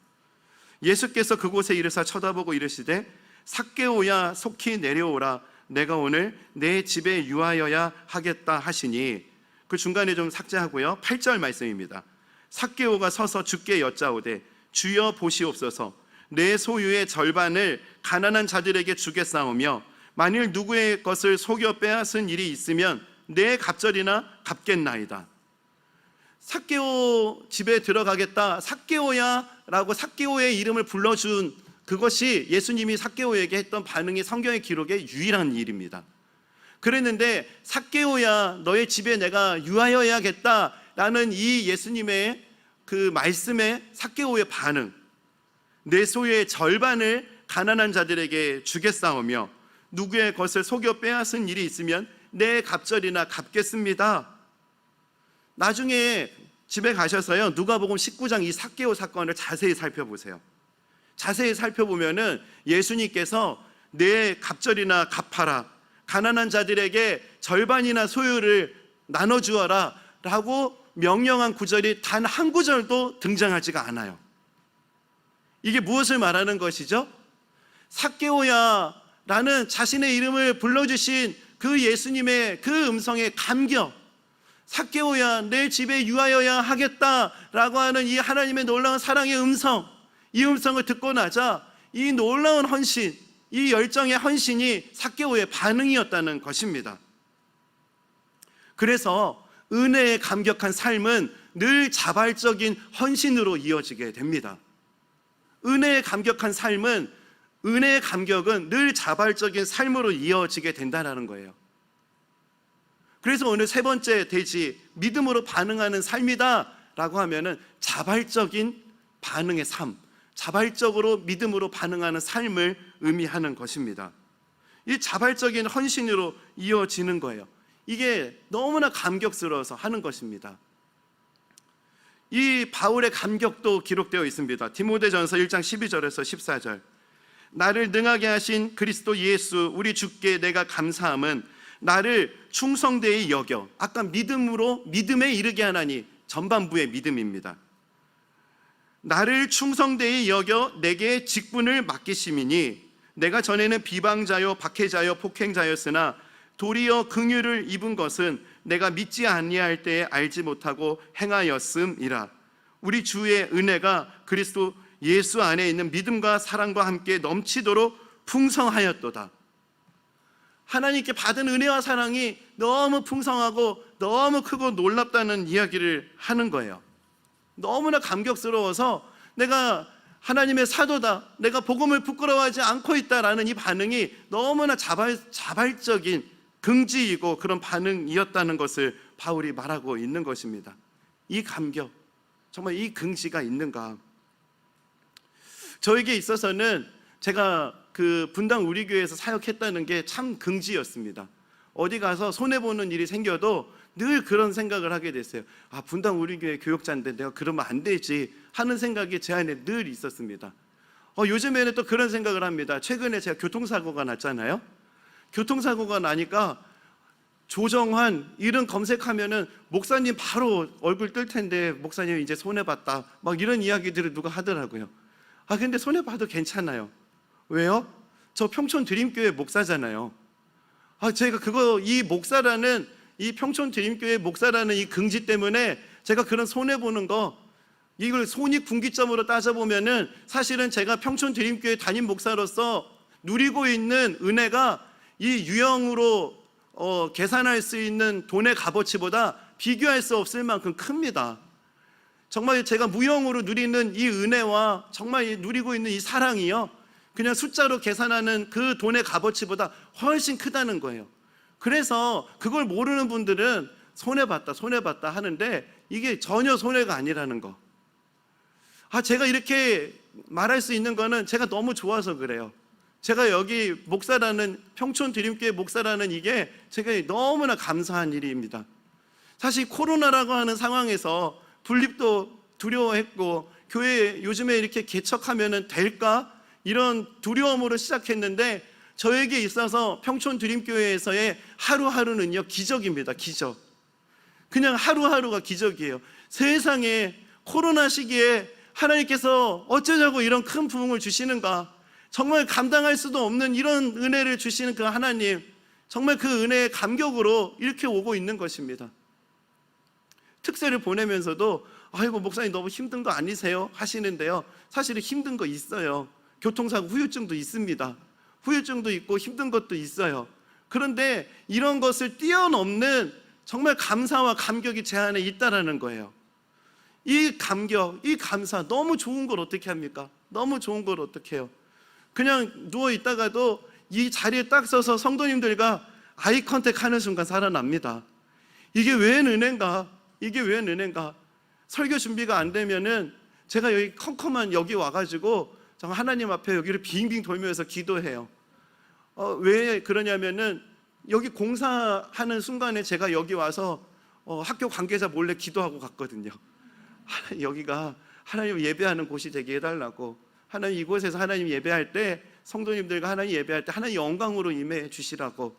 예수께서 그곳에 이르사 쳐다보고 이르시되 삭개오야 속히 내려오라, 내가 오늘 내 집에 유하여야 하겠다 하시니, 그 중간에 좀 삭제하고요, 8절 말씀입니다. 삭개오가 서서 주께 여짜오되 주여 보시옵소서, 내 소유의 절반을 가난한 자들에게 주겠사오며 만일 누구의 것을 속여 빼앗은 일이 있으면 내 갑절이나 갚겠나이다. 삭개오 집에 들어가겠다, 삭개오야 라고 삭개오의 이름을 불러준 그것이 예수님이 삭개오에게 했던 반응이 성경의 기록에 유일한 일입니다. 그랬는데 삭개오야 너의 집에 내가 유하여야겠다 라는 이 예수님의 그 말씀에 삭개오의 반응, 내 소유의 절반을 가난한 자들에게 주겠사오며 누구의 것을 속여 빼앗은 일이 있으면 내 갑절이나 갚겠습니다. 나중에 집에 가셔서요, 누가복음 19장 이 삭개오 사건을 자세히 살펴보세요. 자세히 살펴보면은 예수님께서 내 갑절이나 갚아라, 가난한 자들에게 절반이나 소유를 나눠주어라 라고 명령한 구절이 단 한 구절도 등장하지가 않아요. 이게 무엇을 말하는 것이죠? 삭개오야 라는 자신의 이름을 불러주신 그 예수님의 그 음성에 감격, 삭개오야 내 집에 유하여야 하겠다라고 하는 이 하나님의 놀라운 사랑의 음성, 이 음성을 듣고 나자 이 놀라운 헌신, 이 열정의 헌신이 삭개오의 반응이었다는 것입니다. 그래서 은혜에 감격한 삶은 늘 자발적인 헌신으로 이어지게 됩니다. 은혜에 감격한 삶은, 은혜의 감격은 늘 자발적인 삶으로 이어지게 된다는 거예요. 그래서 오늘 세 번째 대지, 믿음으로 반응하는 삶이다 라고 하면은 자발적인 반응의 삶, 자발적으로 믿음으로 반응하는 삶을 의미하는 것입니다. 이 자발적인 헌신으로 이어지는 거예요. 이게 너무나 감격스러워서 하는 것입니다. 이 바울의 감격도 기록되어 있습니다. 디모데전서 1장 12절에서 14절. 나를 능하게 하신 그리스도 예수 우리 주께 내가 감사함은 나를 충성되이 여겨, 아까 믿음에 이르게 하나니 전반부의 믿음입니다. 나를 충성되이 여겨 내게 직분을 맡기심이니 내가 전에는 비방자요 박해자요 폭행자였으나 도리어 긍휼을 입은 것은 내가 믿지 아니할 때에 알지 못하고 행하였음이라. 우리 주의 은혜가 그리스도 예수 안에 있는 믿음과 사랑과 함께 넘치도록 풍성하였도다. 하나님께 받은 은혜와 사랑이 너무 풍성하고 너무 크고 놀랍다는 이야기를 하는 거예요. 너무나 감격스러워서 내가 하나님의 사도다, 내가 복음을 부끄러워하지 않고 있다라는 이 반응이 너무나 자발적인 긍지이고 그런 반응이었다는 것을 바울이 말하고 있는 것입니다. 이 감격, 정말 이 긍지가 있는가? 저에게 있어서는 제가 그 분당 우리 교회에서 사역했다는 게 참 긍지였습니다. 어디 가서 손해보는 일이 생겨도 늘 그런 생각을 하게 됐어요. 아, 분당 우리 교회 교역자인데 내가 그러면 안 되지 하는 생각이 제 안에 늘 있었습니다. 요즘에는 또 그런 생각을 합니다. 최근에 제가 교통사고가 났잖아요. 교통사고가 나니까 조정환 이름 검색하면은 목사님 바로 얼굴 뜰 텐데 목사님 이제 손해봤다 막 이런 이야기들을 누가 하더라고요. 아, 근데 손해봐도 괜찮아요. 왜요? 저 평촌 드림교회 목사잖아요. 제가 이 평촌 드림교회 목사라는 이 긍지 때문에 제가 그런 손해보는 거, 이걸 손익분기점으로 따져보면은 사실은 제가 평촌 드림교회 담임 목사로서 누리고 있는 은혜가 이 유형으로 계산할 수 있는 돈의 값어치보다 비교할 수 없을 만큼 큽니다. 정말 제가 무형으로 누리는 이 은혜와 정말 누리고 있는 이 사랑이요, 그냥 숫자로 계산하는 그 돈의 값어치보다 훨씬 크다는 거예요. 그래서 그걸 모르는 분들은 손해봤다 하는데 이게 전혀 손해가 아니라는 거. 제가 이렇게 말할 수 있는 거는 제가 너무 좋아서 그래요. 제가 여기 목사라는, 평촌 드림교회 목사라는 이게 제가 너무나 감사한 일입니다. 사실 코로나라고 하는 상황에서 분립도 두려워했고, 교회 요즘에 이렇게 개척하면 될까? 이런 두려움으로 시작했는데, 저에게 있어서 평촌 드림교회에서의 하루하루는요, 기적입니다. 기적. 그냥 하루하루가 기적이에요. 세상에 코로나 시기에 하나님께서 어쩌자고 이런 큰 부흥을 주시는가? 정말 감당할 수도 없는 이런 은혜를 주시는 그 하나님, 정말 그 은혜의 감격으로 이렇게 오고 있는 것입니다. 특세를 보내면서도 아이고 목사님 너무 힘든 거 아니세요? 하시는데요, 사실은 힘든 거 있어요. 교통사고 후유증도 있습니다. 후유증도 있고 힘든 것도 있어요. 그런데 이런 것을 뛰어넘는 정말 감사와 감격이 제 안에 있다라는 거예요. 이 감격, 이 감사, 너무 좋은 걸 어떻게 합니까? 너무 좋은 걸 어떻게 해요? 그냥 누워 있다가도 이 자리에 딱 서서 성도님들과 아이 컨택 하는 순간 살아납니다. 이게 웬 은혜인가? 이게 웬 은혜인가? 설교 준비가 안 되면은 제가 여기 컴컴한 여기 와가지고 정말 하나님 앞에 여기를 빙빙 돌면서 기도해요. 왜 그러냐면은 여기 공사하는 순간에 제가 여기 와서 학교 관계자 몰래 기도하고 갔거든요. 여기가 하나님 예배하는 곳이 되게 해달라고. 하나님 이곳에서 하나님 예배할 때, 성도님들과 하나님 예배할 때 하나님 영광으로 임해 주시라고.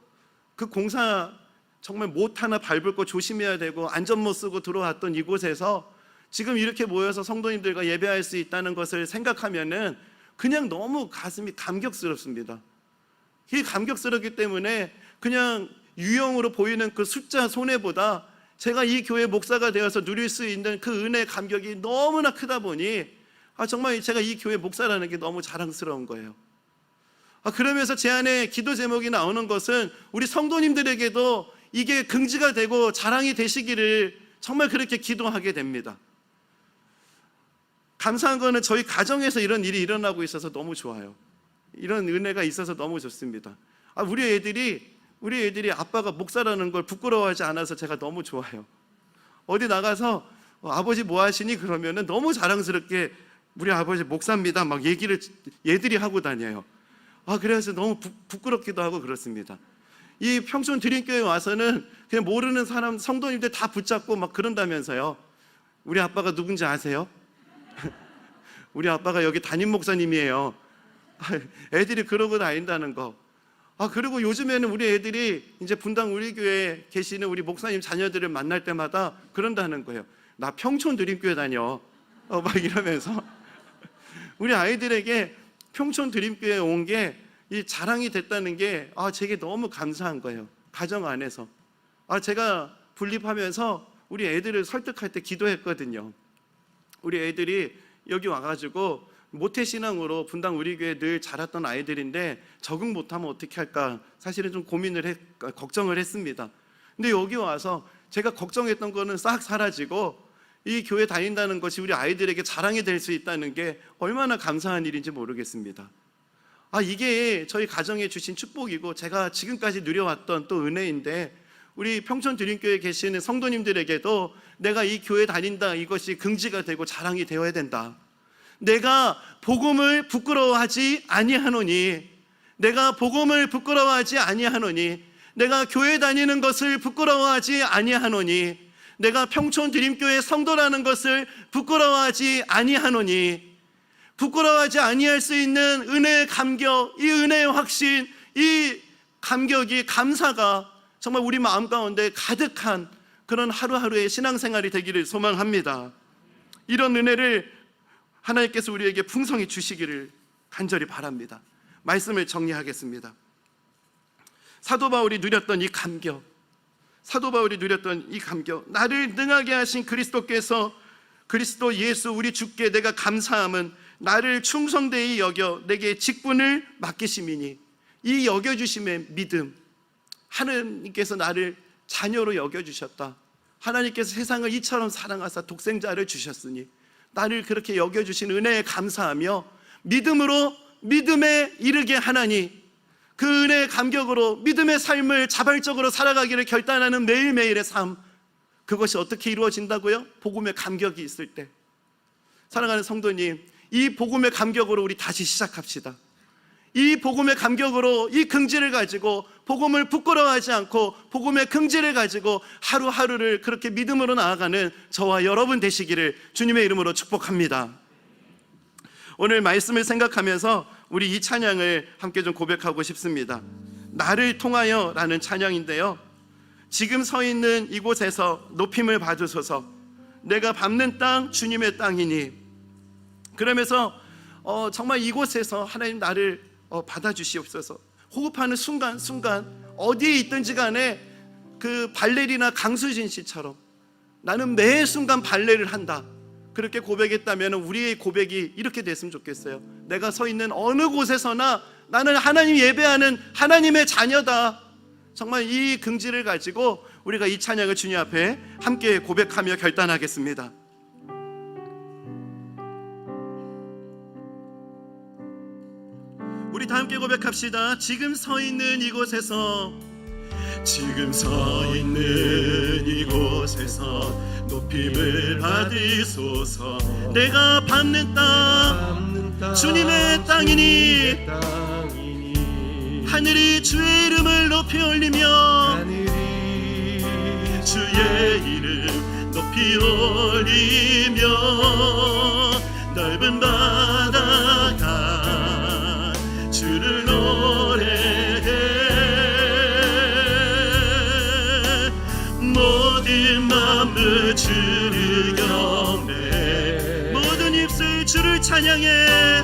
그 공사 정말 못 하나 밟을 거 조심해야 되고 안전모 쓰고 들어왔던 이곳에서 지금 이렇게 모여서 성도님들과 예배할 수 있다는 것을 생각하면은 그냥 너무 가슴이 감격스럽습니다. 이 감격스럽기 때문에 그냥 유형으로 보이는 그 숫자 손해보다 제가 이 교회 목사가 되어서 누릴 수 있는 그 은혜 감격이 너무나 크다 보니 정말 제가 이 교회 목사라는 게 너무 자랑스러운 거예요. 그러면서 제 안에 기도 제목이 나오는 것은 우리 성도님들에게도 이게 긍지가 되고 자랑이 되시기를 정말 그렇게 기도하게 됩니다. 감사한 거는 저희 가정에서 이런 일이 일어나고 있어서 너무 좋아요. 이런 은혜가 있어서 너무 좋습니다. 우리 애들이 아빠가 목사라는 걸 부끄러워하지 않아서 제가 너무 좋아요. 어디 나가서 아버지 뭐 하시니? 그러면은 너무 자랑스럽게 우리 아버지 목사입니다 막 얘기를 얘들이 하고 다녀요. 그래서 너무 부끄럽기도 하고 그렇습니다. 이 평촌 드림교회 와서는 그냥 모르는 사람 성도님들 다 붙잡고 막 그런다면서요. 우리 아빠가 누군지 아세요? 우리 아빠가 여기 담임 목사님이에요. 애들이 그러고 다닌다는 거. 그리고 요즘에는 우리 애들이 이제 분당 우리 교회에 계시는 우리 목사님 자녀들을 만날 때마다 그런다는 거예요. 나 평촌 드림교회 다녀. 막 이러면서 우리 아이들에게 평촌 드림교회에 온 게 이 자랑이 됐다는 게 제게 너무 감사한 거예요. 가정 안에서. 제가 분립하면서 우리 애들을 설득할 때 기도했거든요. 우리 애들이 여기 와가지고 모태신앙으로 분당 우리 교회 늘 자랐던 아이들인데 적응 못하면 어떻게 할까 사실은 좀 걱정을 했습니다. 근데 여기 와서 제가 걱정했던 거는 싹 사라지고 이 교회 다닌다는 것이 우리 아이들에게 자랑이 될 수 있다는 게 얼마나 감사한 일인지 모르겠습니다. 이게 저희 가정에 주신 축복이고 제가 지금까지 누려왔던 또 은혜인데, 우리 평촌 드림교회에 계시는 성도님들에게도 내가 이 교회 다닌다, 이것이 긍지가 되고 자랑이 되어야 된다. 내가 복음을 부끄러워하지 아니하노니, 내가 복음을 부끄러워하지 아니하노니, 내가 교회 다니는 것을 부끄러워하지 아니하노니, 내가 평촌 드림교회 성도라는 것을 부끄러워하지 아니하노니, 부끄러워하지 아니할 수 있는 은혜의 감격, 이 은혜의 확신, 이 감격이, 감사가 정말 우리 마음 가운데 가득한 그런 하루하루의 신앙생활이 되기를 소망합니다. 이런 은혜를 하나님께서 우리에게 풍성히 주시기를 간절히 바랍니다. 말씀을 정리하겠습니다. 사도 바울이 누렸던 이 감격, 나를 능하게 하신 그리스도께서, 그리스도 예수 우리 주께 내가 감사함은 나를 충성되이 여겨 내게 직분을 맡기심이니, 이 여겨주심의 믿음, 하나님께서 나를 자녀로 여겨주셨다. 하나님께서 세상을 이처럼 사랑하사 독생자를 주셨으니 나를 그렇게 여겨주신 은혜에 감사하며 믿음으로 믿음에 이르게 하나니, 그 은혜의 감격으로 믿음의 삶을 자발적으로 살아가기를 결단하는 매일매일의 삶, 그것이 어떻게 이루어진다고요? 복음의 감격이 있을 때. 사랑하는 성도님, 이 복음의 감격으로 우리 다시 시작합시다. 이 복음의 감격으로, 이 긍지를 가지고, 복음을 부끄러워하지 않고 복음의 긍지를 가지고 하루하루를 그렇게 믿음으로 나아가는 저와 여러분 되시기를 주님의 이름으로 축복합니다. 오늘 말씀을 생각하면서 우리 이 찬양을 함께 좀 고백하고 싶습니다. 나를 통하여 라는 찬양인데요, 지금 서 있는 이곳에서 높임을 받으소서. 내가 밟는 땅 주님의 땅이니. 그러면서 정말 이곳에서 하나님 나를 받아주시옵소서. 호흡하는 순간순간 어디에 있든지 간에 그 발레리나 강수진 씨처럼 나는 매 순간 발레를 한다, 그렇게 고백했다면 우리의 고백이 이렇게 됐으면 좋겠어요. 내가 서 있는 어느 곳에서나 나는 하나님 예배하는 하나님의 자녀다. 정말 이 긍지를 가지고 우리가 이 찬양을 주님 앞에 함께 고백하며 결단하겠습니다. 우리 다 함께 고백합시다. 지금 서 있는 이곳에서, 지금 서 있는 이곳에서 높임을 받으소서. 내가 밟는 땅 주님의 땅이니, 하늘이 주의 이름을 높이 올리며, 주의 이름 높이 올리며, 넓은 바다가 주를 노래해. 모든 만물 주를 경배, 모든 입술 주를 찬양해.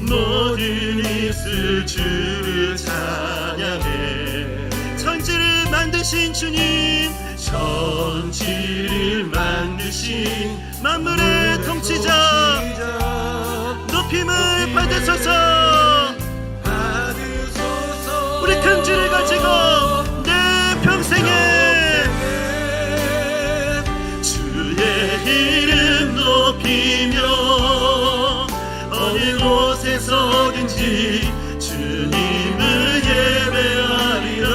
모든 입술 주를 찬양해. 천지를 만드신 주님, 천지를 만드신 만물의 통치자, 높임을 받으소서. 우리 긍지를 가지고 내 평생에 주의 이름 높이며, 어느 곳에서든지 주님을 예배하리라.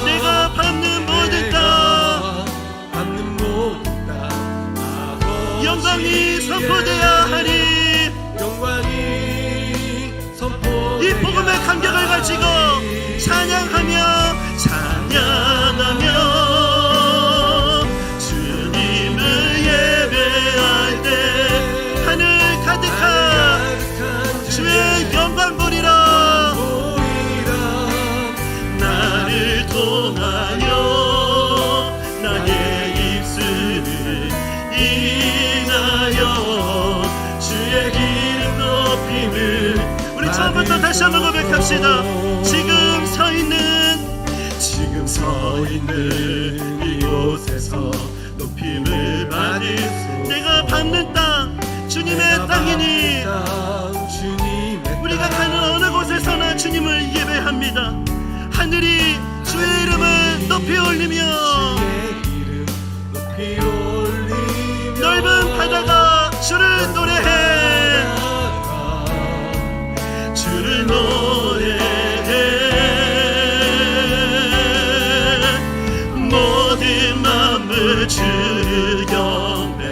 내가 밟는 모든 땅 영광이 선포되어야 하리. 이 복음의 감격을 가지고 찬양하며 주님을 예배할 때 하늘 가득한 주의 영광 보리라. 나를 통하여 나의 입술을 인하여 주의 이름 높임을. 우리 처음부터 다시 한번 고백합시다. 지금 서 있는 이곳에서 높임을 받으소서. 내가 밟는 땅 주님의 땅이니, 우리가 가는 어느 곳에서나 주님을 예배합니다. 하늘이 주의 이름을 높이 올리며, 넓은 바다가 주를 노래해. 주를 노래해. 모든 만물 주를 경배,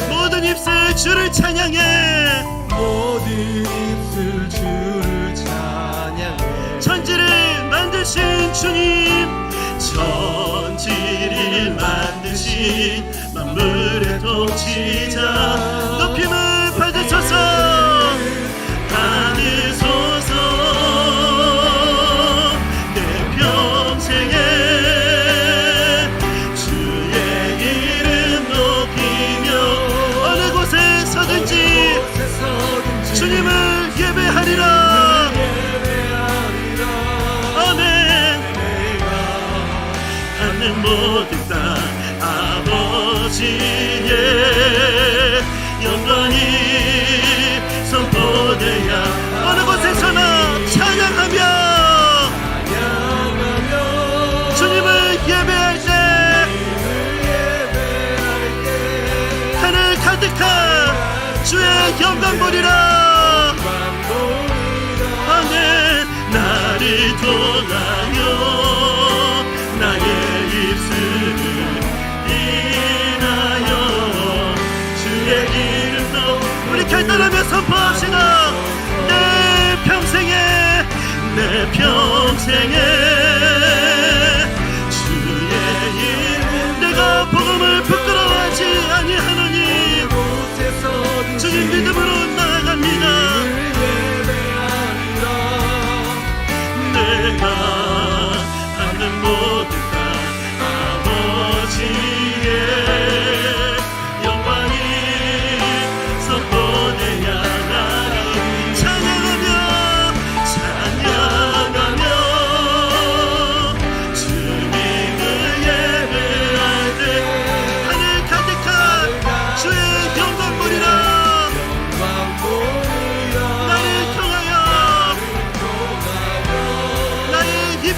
모든 입술 주를 찬양해.
모든 입술 주를 찬양해.
천지를 만드신 주님, 천지를 만드신 만물의 통치자, 높임을 받으소서. 받으소서. 내 평생에 주의 이름 높이며, 어느 곳에서든지 주님을 예배하리라. 아멘. 하늘 모든 땅 아버지의 영광이 선포되야 어느 곳에서나 찬양하며 주님을 예배할 때 하늘 가득한 주의 영광 보리라. 아멘. 나를 통하여 나의 입술을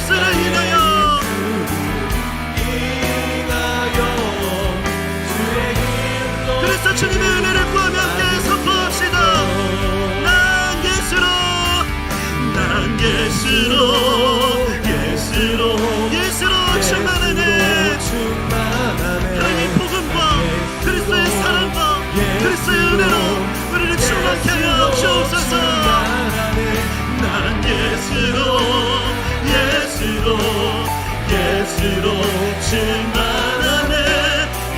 예수를 인하여 그래서 주님의 은혜를 구하며 함께 선포합시다. 난 예수로 충만하네. 하나님 복음과 그리스도의 사랑과 그리스도의 은혜로 우리를 충만케 하여 주옵소서. 난 예수로 충만하네.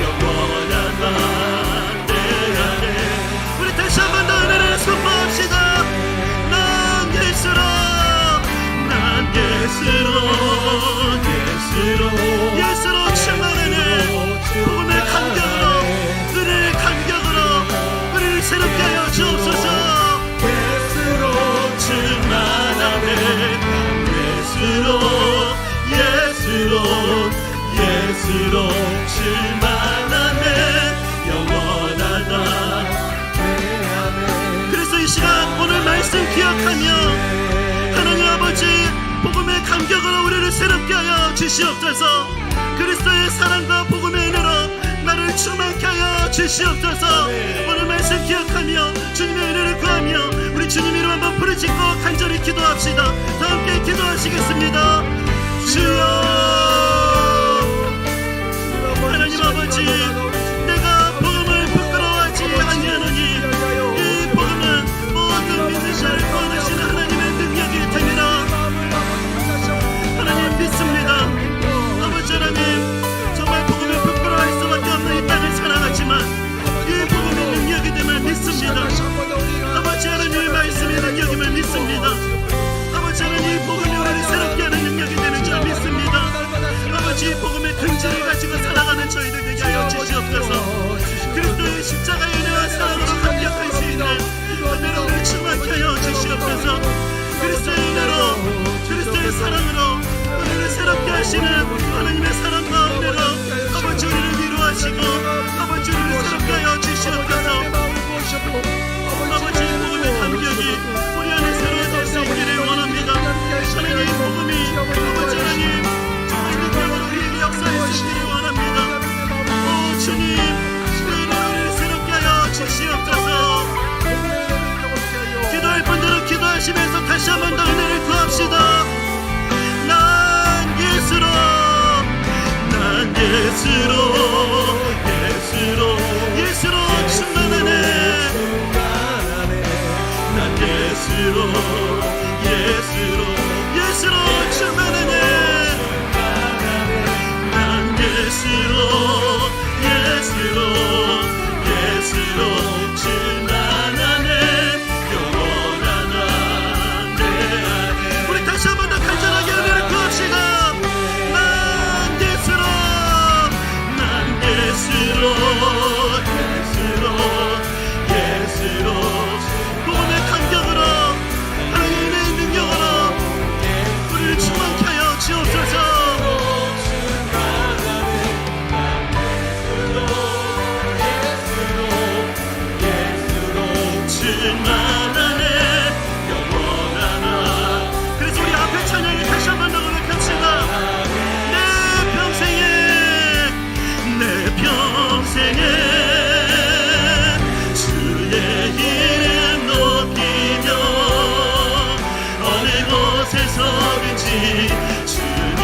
영원한 내 안에. 우리 다시 한 번 더 은혜를 선포합시다. 난 예수로 충만하네. 복음의 감격으로 은혜의 감격으로 우리를 새롭게 하여 주옵소서. 예수로 충만하네. 예수로 충만하네. 영원하다. 그래서 이 시간 오늘 말씀 기억하며 하나님 아버지 복음의 감격으로 우리를 새롭게 하여 주시옵소서. 그리스도의 사랑과 복음의 은혜로 나를 충만케 하여 주시옵소서. 오늘 말씀 기억하며 주님의 은혜를 구하며 우리 주님 이름 한번 부르짖고 간절히 기도합시다. 다 함께 기도하시겠습니다. 주여 하나님 아버지, 내가 복음을 부끄러워하지 아니하노니 이 복음은 모든 믿는 자를 구원하시는 하나님의 능력일 테니라. 하나님 믿습니다. 아버지 하나님, 정말 복음을 부끄러워할 수밖에 없는 이 땅을 살아가지만 이 복음의 능력이 됨을 믿습니다. 아버지 하나님의 말씀의 능력임을 믿습니다. 아버지 하나님, 복음이 우리를 새롭게 하는 능력이 되는 줄 믿습니다. 아버지, 복음의 근질을 가지고 살아가는 저희들 되게 하여 주시옵소서. 그리스도의 십자가의 은혜와 사랑으로 감격할 수 있는 은혜로 우리를 충만케 하여 주시옵소서. 그리스도의 은혜로, 그리스도의 사랑으로 우리를 새롭게 하시는 하나님의 사랑과 은혜로 아버지 우리를 위로하시고 아버지 우리를 새롭게 하여 주시옵소서. 아버지, 복음의 감격이 우리 안에 새로워질 수 있기를 원합니다. 하나님, 복음이 아버지 하나님 정말 능력으로 우리에게 역사할 수 있기를 원합니다. 오 주님, 우리를 새롭게 하여 주시옵소서. 기도할 분들은 기도하시면서 다시 한 번 더 은혜를 구합시다. 난 예수로 충만하네. 난 예수로 충만하네. 난 예수로 충만하네. 영원한 내 안에. 우리 다시 한 번 더 간절하게 은혜를 구합시다. 난 예수로 복음의 감격으로 하나님의 능력으로 우리를 충만케 하여 주옵소서. 충만하네. 영원하나. 그래서 우리 앞에 찬양을 다시 한 번 더 고백합시다. 내 평생에 주의 이름 높이며 어느 곳에서든지 주님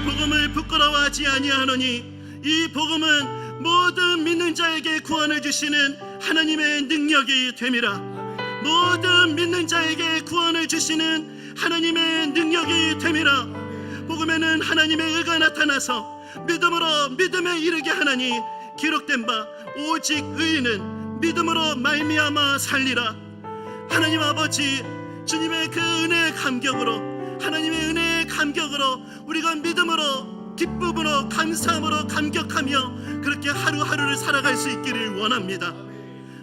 복음을 부끄러워하지 아니하노니 이 복음은 모든 믿는 자에게 구원을 주시는 하나님의 능력이 됨이라. 모든 믿는 자에게 구원을 주시는 하나님의 능력이 됨이라. 복음에는 하나님의 의가 나타나서 믿음으로 믿음에 이르게 하나니 기록된 바 오직 의인은 믿음으로 말미암아 살리라. 하나님 아버지, 주님의 그 은혜의 감격으로, 하나님의 은혜의 감격으로 우리가 믿음으로, 기쁨으로, 감사함으로 감격하며 그렇게 하루하루를 살아갈 수 있기를 원합니다.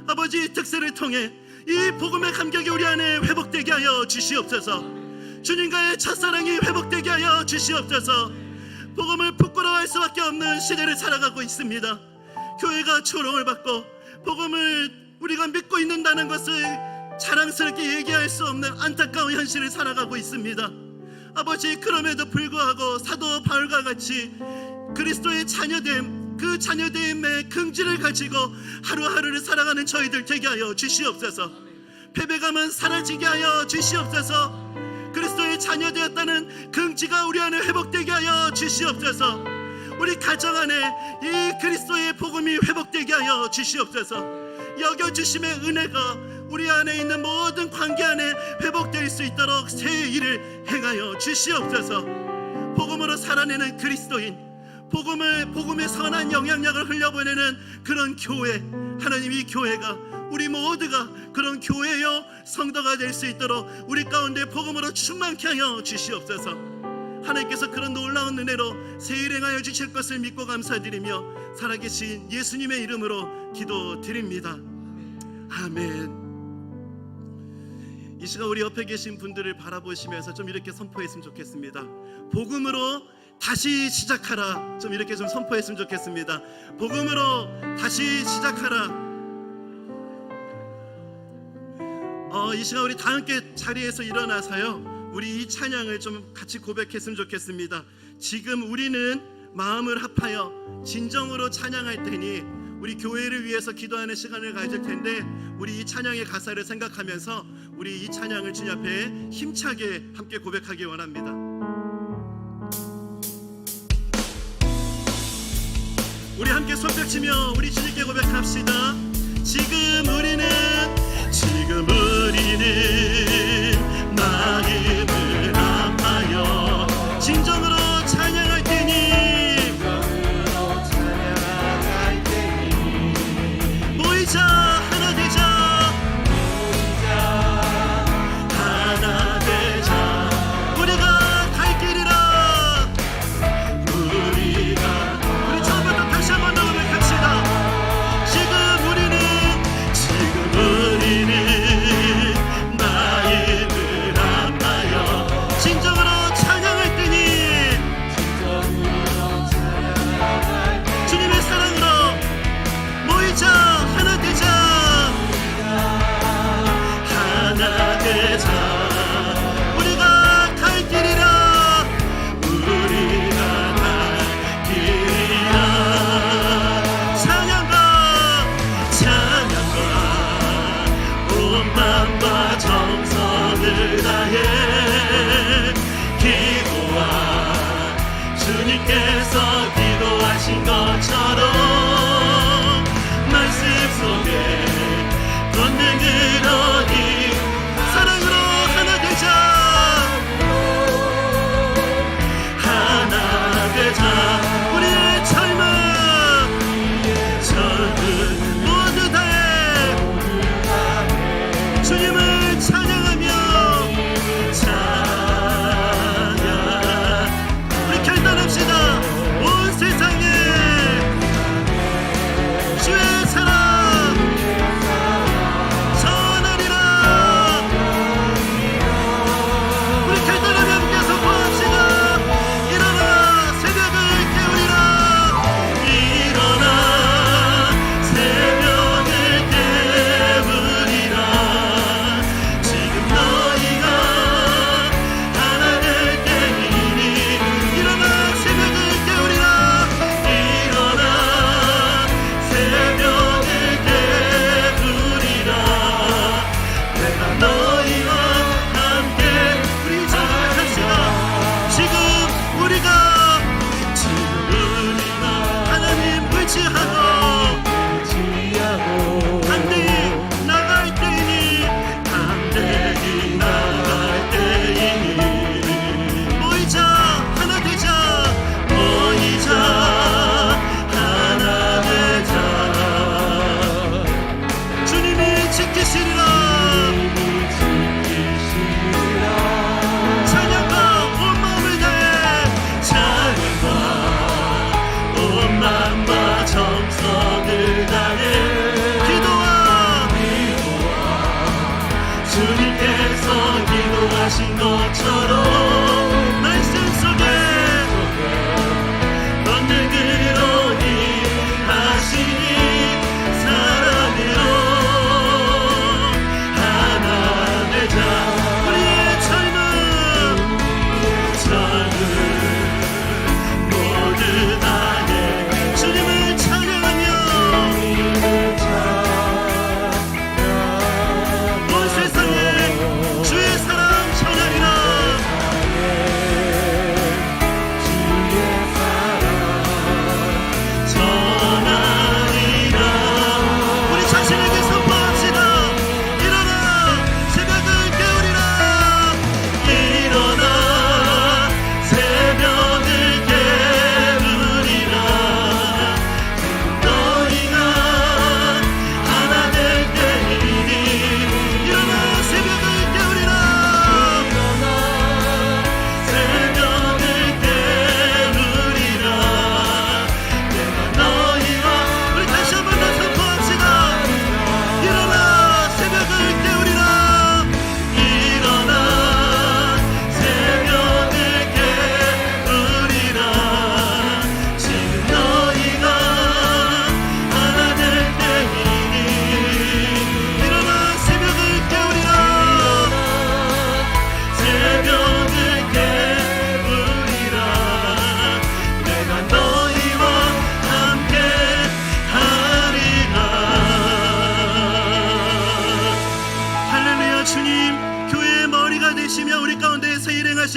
아버지, 특세를 통해 이 복음의 감격이 우리 안에 회복되게 하여 주시옵소서. 주님과의 첫사랑이 회복되게 하여 주시옵소서. 복음을 부끄러워할 수밖에 없는 시대를 살아가고 있습니다. 교회가 조롱을 받고 복음을 우리가 믿고 있는다는 것을 자랑스럽게 얘기할 수 없는 안타까운 현실을 살아가고 있습니다. 아버지, 그럼에도 불구하고 사도 바울과 같이 그리스도의 자녀됨, 그 자녀됨의 긍지를 가지고 하루하루를 살아가는 저희들 되게 하여 주시옵소서. 패배감은 사라지게 하여 주시옵소서. 그리스도의 자녀되었다는 긍지가 우리 안에 회복되게 하여 주시옵소서. 우리 가정 안에 이 그리스도의 복음이 회복되게 하여 주시옵소서. 여겨주심의 은혜가 우리 안에 있는 모든 관계 안에 회복될 수 있도록 새 일을 행하여 주시옵소서. 복음으로 살아내는 그리스도인, 복음의 선한 영향력을 흘려보내는 그런 교회, 하나님, 이 교회가, 우리 모두가 그런 교회여 성도가 될 수 있도록 우리 가운데 복음으로 충만케 하여 주시옵소서. 하나님께서 그런 놀라운 은혜로 새 일 행하여 주실 것을 믿고 감사드리며 살아계신 예수님의 이름으로 기도드립니다. 아멘. 이 시간 우리 옆에 계신 분들을 바라보시면서 좀 이렇게 선포했으면 좋겠습니다. 복음으로 다시 시작하라. 좀 이렇게 좀 선포했으면 좋겠습니다. 복음으로 다시 시작하라. 이 시간 우리 다 함께 자리에서 일어나서요, 우리 이 찬양을 좀 같이 고백했으면 좋겠습니다. 지금 우리는 마음을 합하여 진정으로 찬양할 테니 우리 교회를 위해서 기도하는 시간을 가질 텐데, 우리 이 찬양의 가사를 생각하면서 우리 이 찬양을 주님 앞에 힘차게 함께 고백하기 원합니다. 우리 함께 손뼉치며 우리 주님께 고백합시다. 지금 우리는 마음을 합하여 진정으로 찬양할 테니 모이자 하나 되자 하나 되자 우리가 갈 길이라 우리 처음부터 다시 한번 더 고백합시다. 지금 우리는 마음을 합하여 진정으로 찬양할 때니 주님의 사랑으로 모이자 하나 되자 하나 되자 우리가 갈 길이라 우리가 갈 길이라 찬양과 온 마음과 정성을 다해 기도와 주님께서 기도하신 것처럼 말씀 속에 걷는 그러니 사랑으로 하나 되자 하나 되자 우리의 젊은 모두 다해 주님을 찬양하며 찬양 우리 결단합시다. 온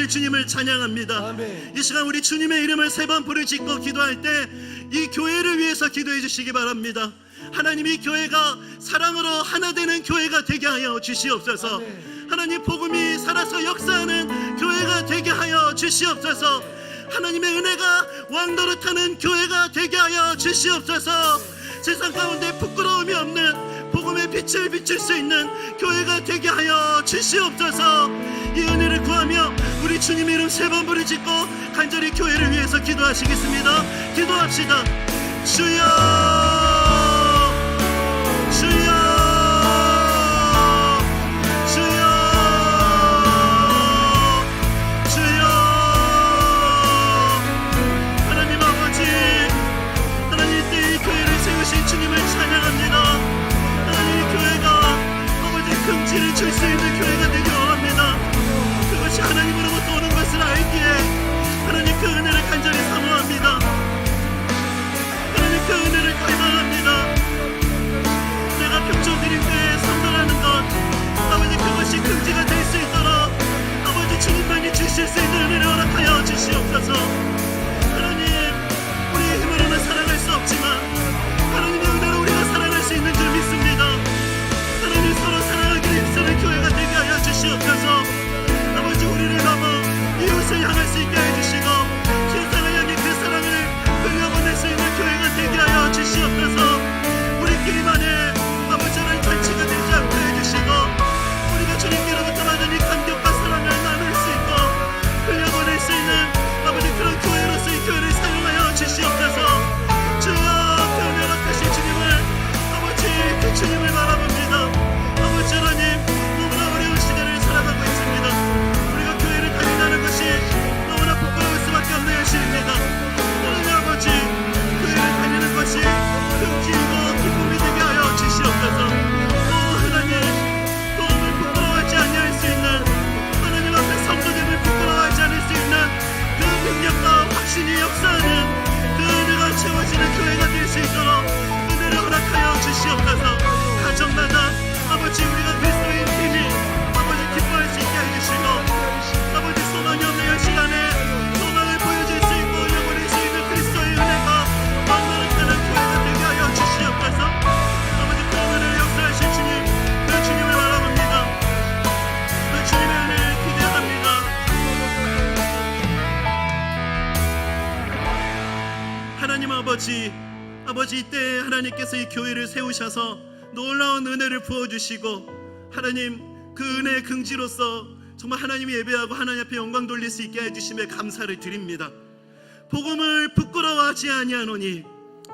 주님을 찬양합니다.
아멘.
이 시간 우리 주님의 이름을 3번 부르짖고 기도할 때 이 교회를 위해서 기도해 주시기 바랍니다. 하나님, 이 교회가 사랑으로 하나 되는 교회가 되게 하여 주시옵소서.
아멘.
하나님, 복음이 살아서 역사하는 교회가 되게 하여 주시옵소서. 하나님의 은혜가 왕노릇하는 교회가 되게 하여 주시옵소서. 세상 가운데 부끄러움이 없는 복음의 빛을 비출 수 있는 교회가 되게 하여 주시옵소서. 이 은혜를 구하며 우리 주님의 이름 3번 부르짖고 간절히 교회를 위해서 기도하시겠습니다. 기도합시다. 주여, 주여, 주여, 주여. 하나님 아버지, 하나님 이때 이 교회를 세우신 주님을 찬양합니다. 하나님, 이 교회가 아버지 긍지를 줄 수 있는 교회가 되기 원합니다. 그것이 하나님으로부터 오는 것을 알기에 하나님 그 은혜를 간절히 사모합니다. 하나님 그 은혜를 갈망합니다. 내가 평소 드릴 때 선물하는 것, 아버지 그것이 긍지가 될 수 있도록 아버지 주님만이 주실 수 있는 은혜를 허락하여 주시옵소서. 하나님, 우리의 힘으로는 살아갈 수 없지만 하나님의 은혜로 우리가 살아갈 수 있는 줄 믿습니다. 하나님, 서로 사랑하기를 힘쓰는 교회가 되게 하여 주시옵소서. 아버지, 우리를 넘어 이웃을 향할 수 있게 해주시고 세상을 향해 그 사랑을 흘려보낼 수 있는 교회가 되게 하여 주시옵소서. 우리끼리만의 아버지는 잔치가 되지 않게 해주시고 우리가 주님께로부터 받은 이 감격과 사랑을 나눌 수 있고 흘려보낼 수 있는 아버지 그런 교회로서 이 교회를 사용하여 주시옵소서. 주여, 그 은혜로 다시 주님을 아버지 그 주님을 바라봅니다. 아버지 하나님, 너무나 어려운 시간을 살아가고 있습니다. 우리가 교회를 다닌다는 것이 너무나 부끄러울 수밖에 없는 현실입니다. 하나님 아버지, 교회를 다니는 것이 긍지이고 기쁨이 되게 하여 주시옵소서. 하나님, 도움을 부끄러워하지 아니할 수 있는 하나님 앞에 성도됨을 부끄러워하지 않을 수 있는 그 능력과 확신이 역사하는 그 은혜가 채워지는 교회가 될 수 있도록 은혜를 허락하여 주시옵소서. 가정마다 아버지 우리가 그리스도의 힘이 아버지 기뻐할 수 있게 해주시고 아버지 소망이 없는 이 시간에 소망을 보여줄 수 있고 영원히 수 있는 그리스도의 은혜가 왕노릇하는 교회가 되게 하여 주시옵소서. 아버지 그 은혜를 역사하실 주님, 그 주님을 바라봅니다. 그 주님의 은혜를 기대합니다. 하나님 아버지 이때 하나님께서 이 교회를 세우셔서 놀라운 은혜를 부어주시고 하나님 그 은혜의 긍지로서 정말 하나님이 예배하고 하나님 앞에 영광 돌릴 수 있게 해주심에 감사를 드립니다. 복음을 부끄러워하지 아니하노니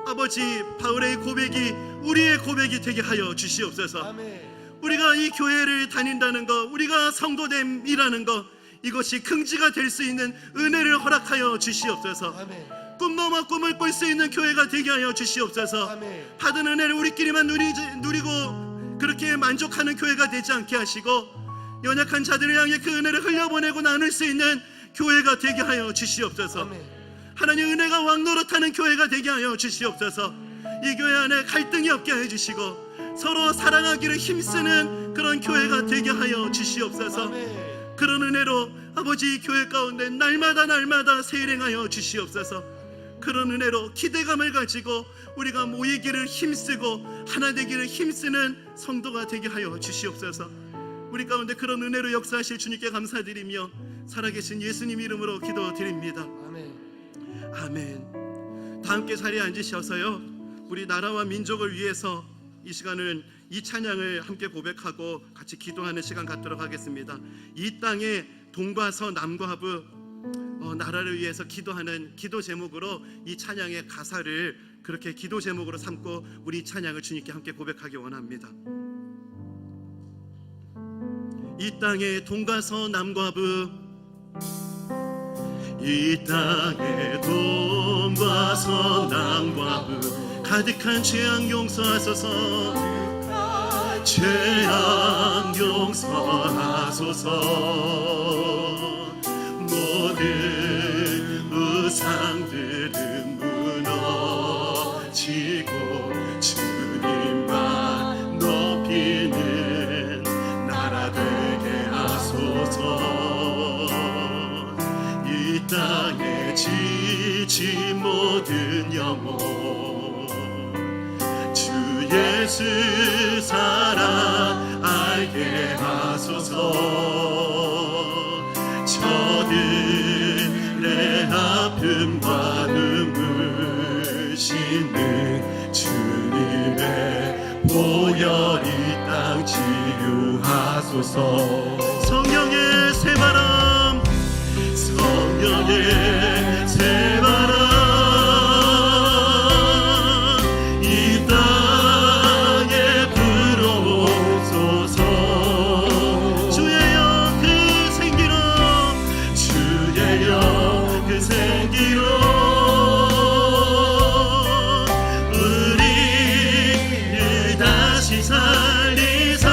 아버지 바울의 고백이 우리의 고백이 되게 하여 주시옵소서.
아멘.
우리가 이 교회를 다닌다는 것, 우리가 성도됨이라는 것, 이것이 긍지가 될 수 있는 은혜를 허락하여 주시옵소서.
아멘.
꿈 넘어 꿈을 꿀 수 있는 교회가 되게 하여 주시옵소서.
아멘.
받은 은혜를 우리끼리만 누리고 그렇게 만족하는 교회가 되지 않게 하시고 연약한 자들을 향해 그 은혜를 흘려보내고 나눌 수 있는 교회가 되게 하여 주시옵소서.
아멘.
하나님, 은혜가 왕노릇하는 교회가 되게 하여 주시옵소서. 이 교회 안에 갈등이 없게 해주시고 서로 사랑하기를 힘쓰는 그런 교회가 되게 하여 주시옵소서.
아멘.
그런 은혜로 아버지 이 교회 가운데 날마다 세일행하여 주시옵소서. 그런 은혜로 기대감을 가지고 우리가 모이기를 힘쓰고 하나 되기를 힘쓰는 성도가 되게 하여 주시옵소서. 우리 가운데 그런 은혜로 역사하실 주님께 감사드리며 살아계신 예수님 이름으로 기도드립니다.
아멘.
아멘. 다 함께 자리에 앉으셔서요, 우리 나라와 민족을 위해서 이 시간은 이 찬양을 함께 고백하고 같이 기도하는 시간 갖도록 하겠습니다. 이 땅에 동과 서 남과 북 나라를 위해서 기도하는 기도 제목으로 이 찬양의 가사를 그렇게 기도 제목으로 삼고 우리 이 찬양을 주님께 함께 고백하기 원합니다. 이 땅에 동과 서 남과 북, 이 땅에 동과 서 남과 북, 가득한 죄악 용서하소서. 죄악 용서하소서. 모든 우상들은 무너지고 주님만 높이는 나라 되게 하소서. 모든 영혼 주 예수 사랑 알게 하소서. 저들의 아픔과 눈물 씻는 주님의 보혈 이 땅 치유하소서. 성령의 새바람 성령의 새바람 이 땅에 불어오소서. 주의 영 그 생기로 주의 영 그 생기로 우리를 다시 살리사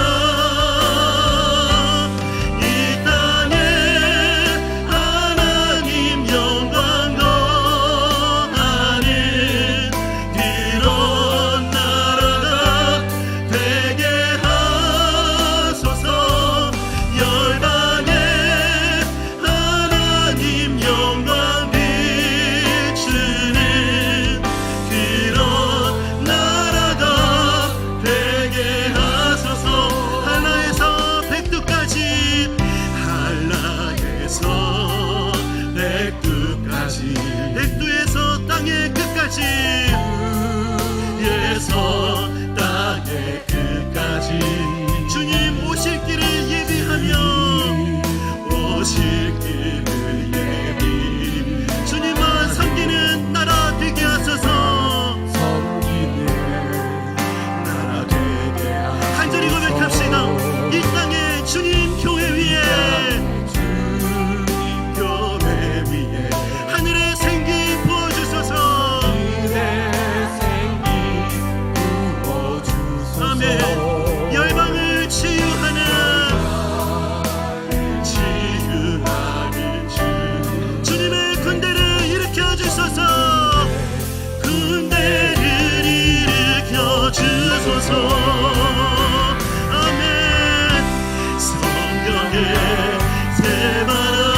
백두에서 땅의 끝까지 위에서 땅의 끝까지 주님 오실 길을 예비하며 오실 길을 예비 주님만 섬기는 나라 되게 하소서. 섬기는 나라 되게 하소서. 간절히 고백합시다. 이 땅에 주님 교회 위에 하늘의 생기 부어주소서. 아멘. 열방을 치유하는 주 주님의 군대를 일으켜 주소서. 군대를 일으켜 주소서. 아멘. 성령의 새바람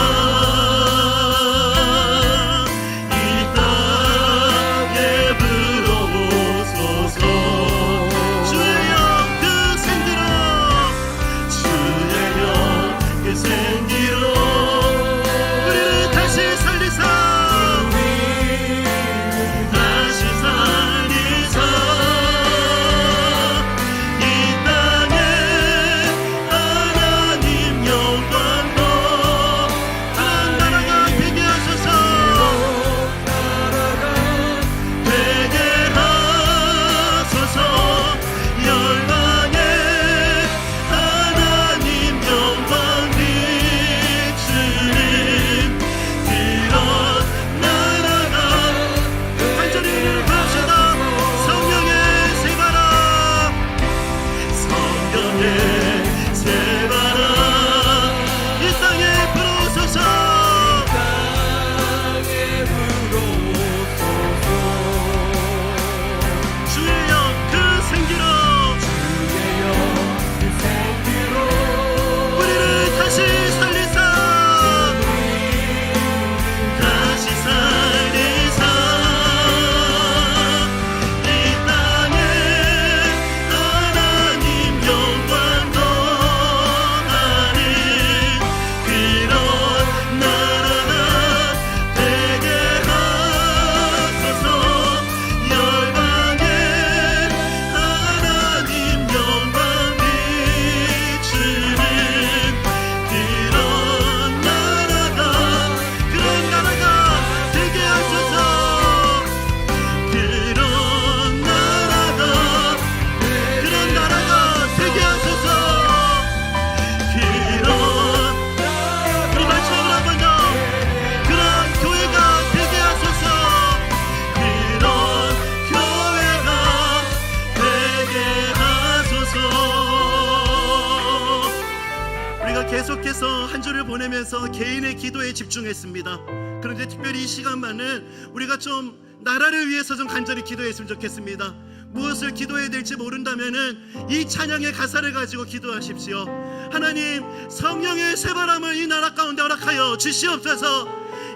계속해서 한 주를 보내면서 개인의 기도에 집중했습니다. 그런데 특별히 이 시간만은 우리가 좀 나라를 위해서 좀 간절히 기도했으면 좋겠습니다. 무엇을 기도해야 될지 모른다면은 이 찬양의 가사를 가지고 기도하십시오. 하나님, 성령의 새바람을 이 나라 가운데 허락하여 주시옵소서.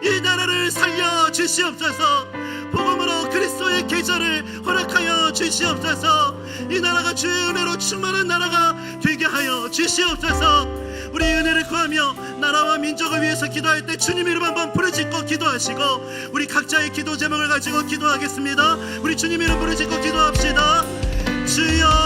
이 나라를 살려 주시옵소서. 복음 계절을 허락하여 주시옵소서. 이 나라가 주의 은혜로 충만한 나라가 되게 하여 주시옵소서. 우리 은혜를 구하며 나라와 민족을 위해서 기도할 때 주님 이름 한번 부르짖고 기도하시고 우리 각자의 기도 제목을 가지고 기도하겠습니다. 우리 주님 이름 부르짖고 기도합시다. 주여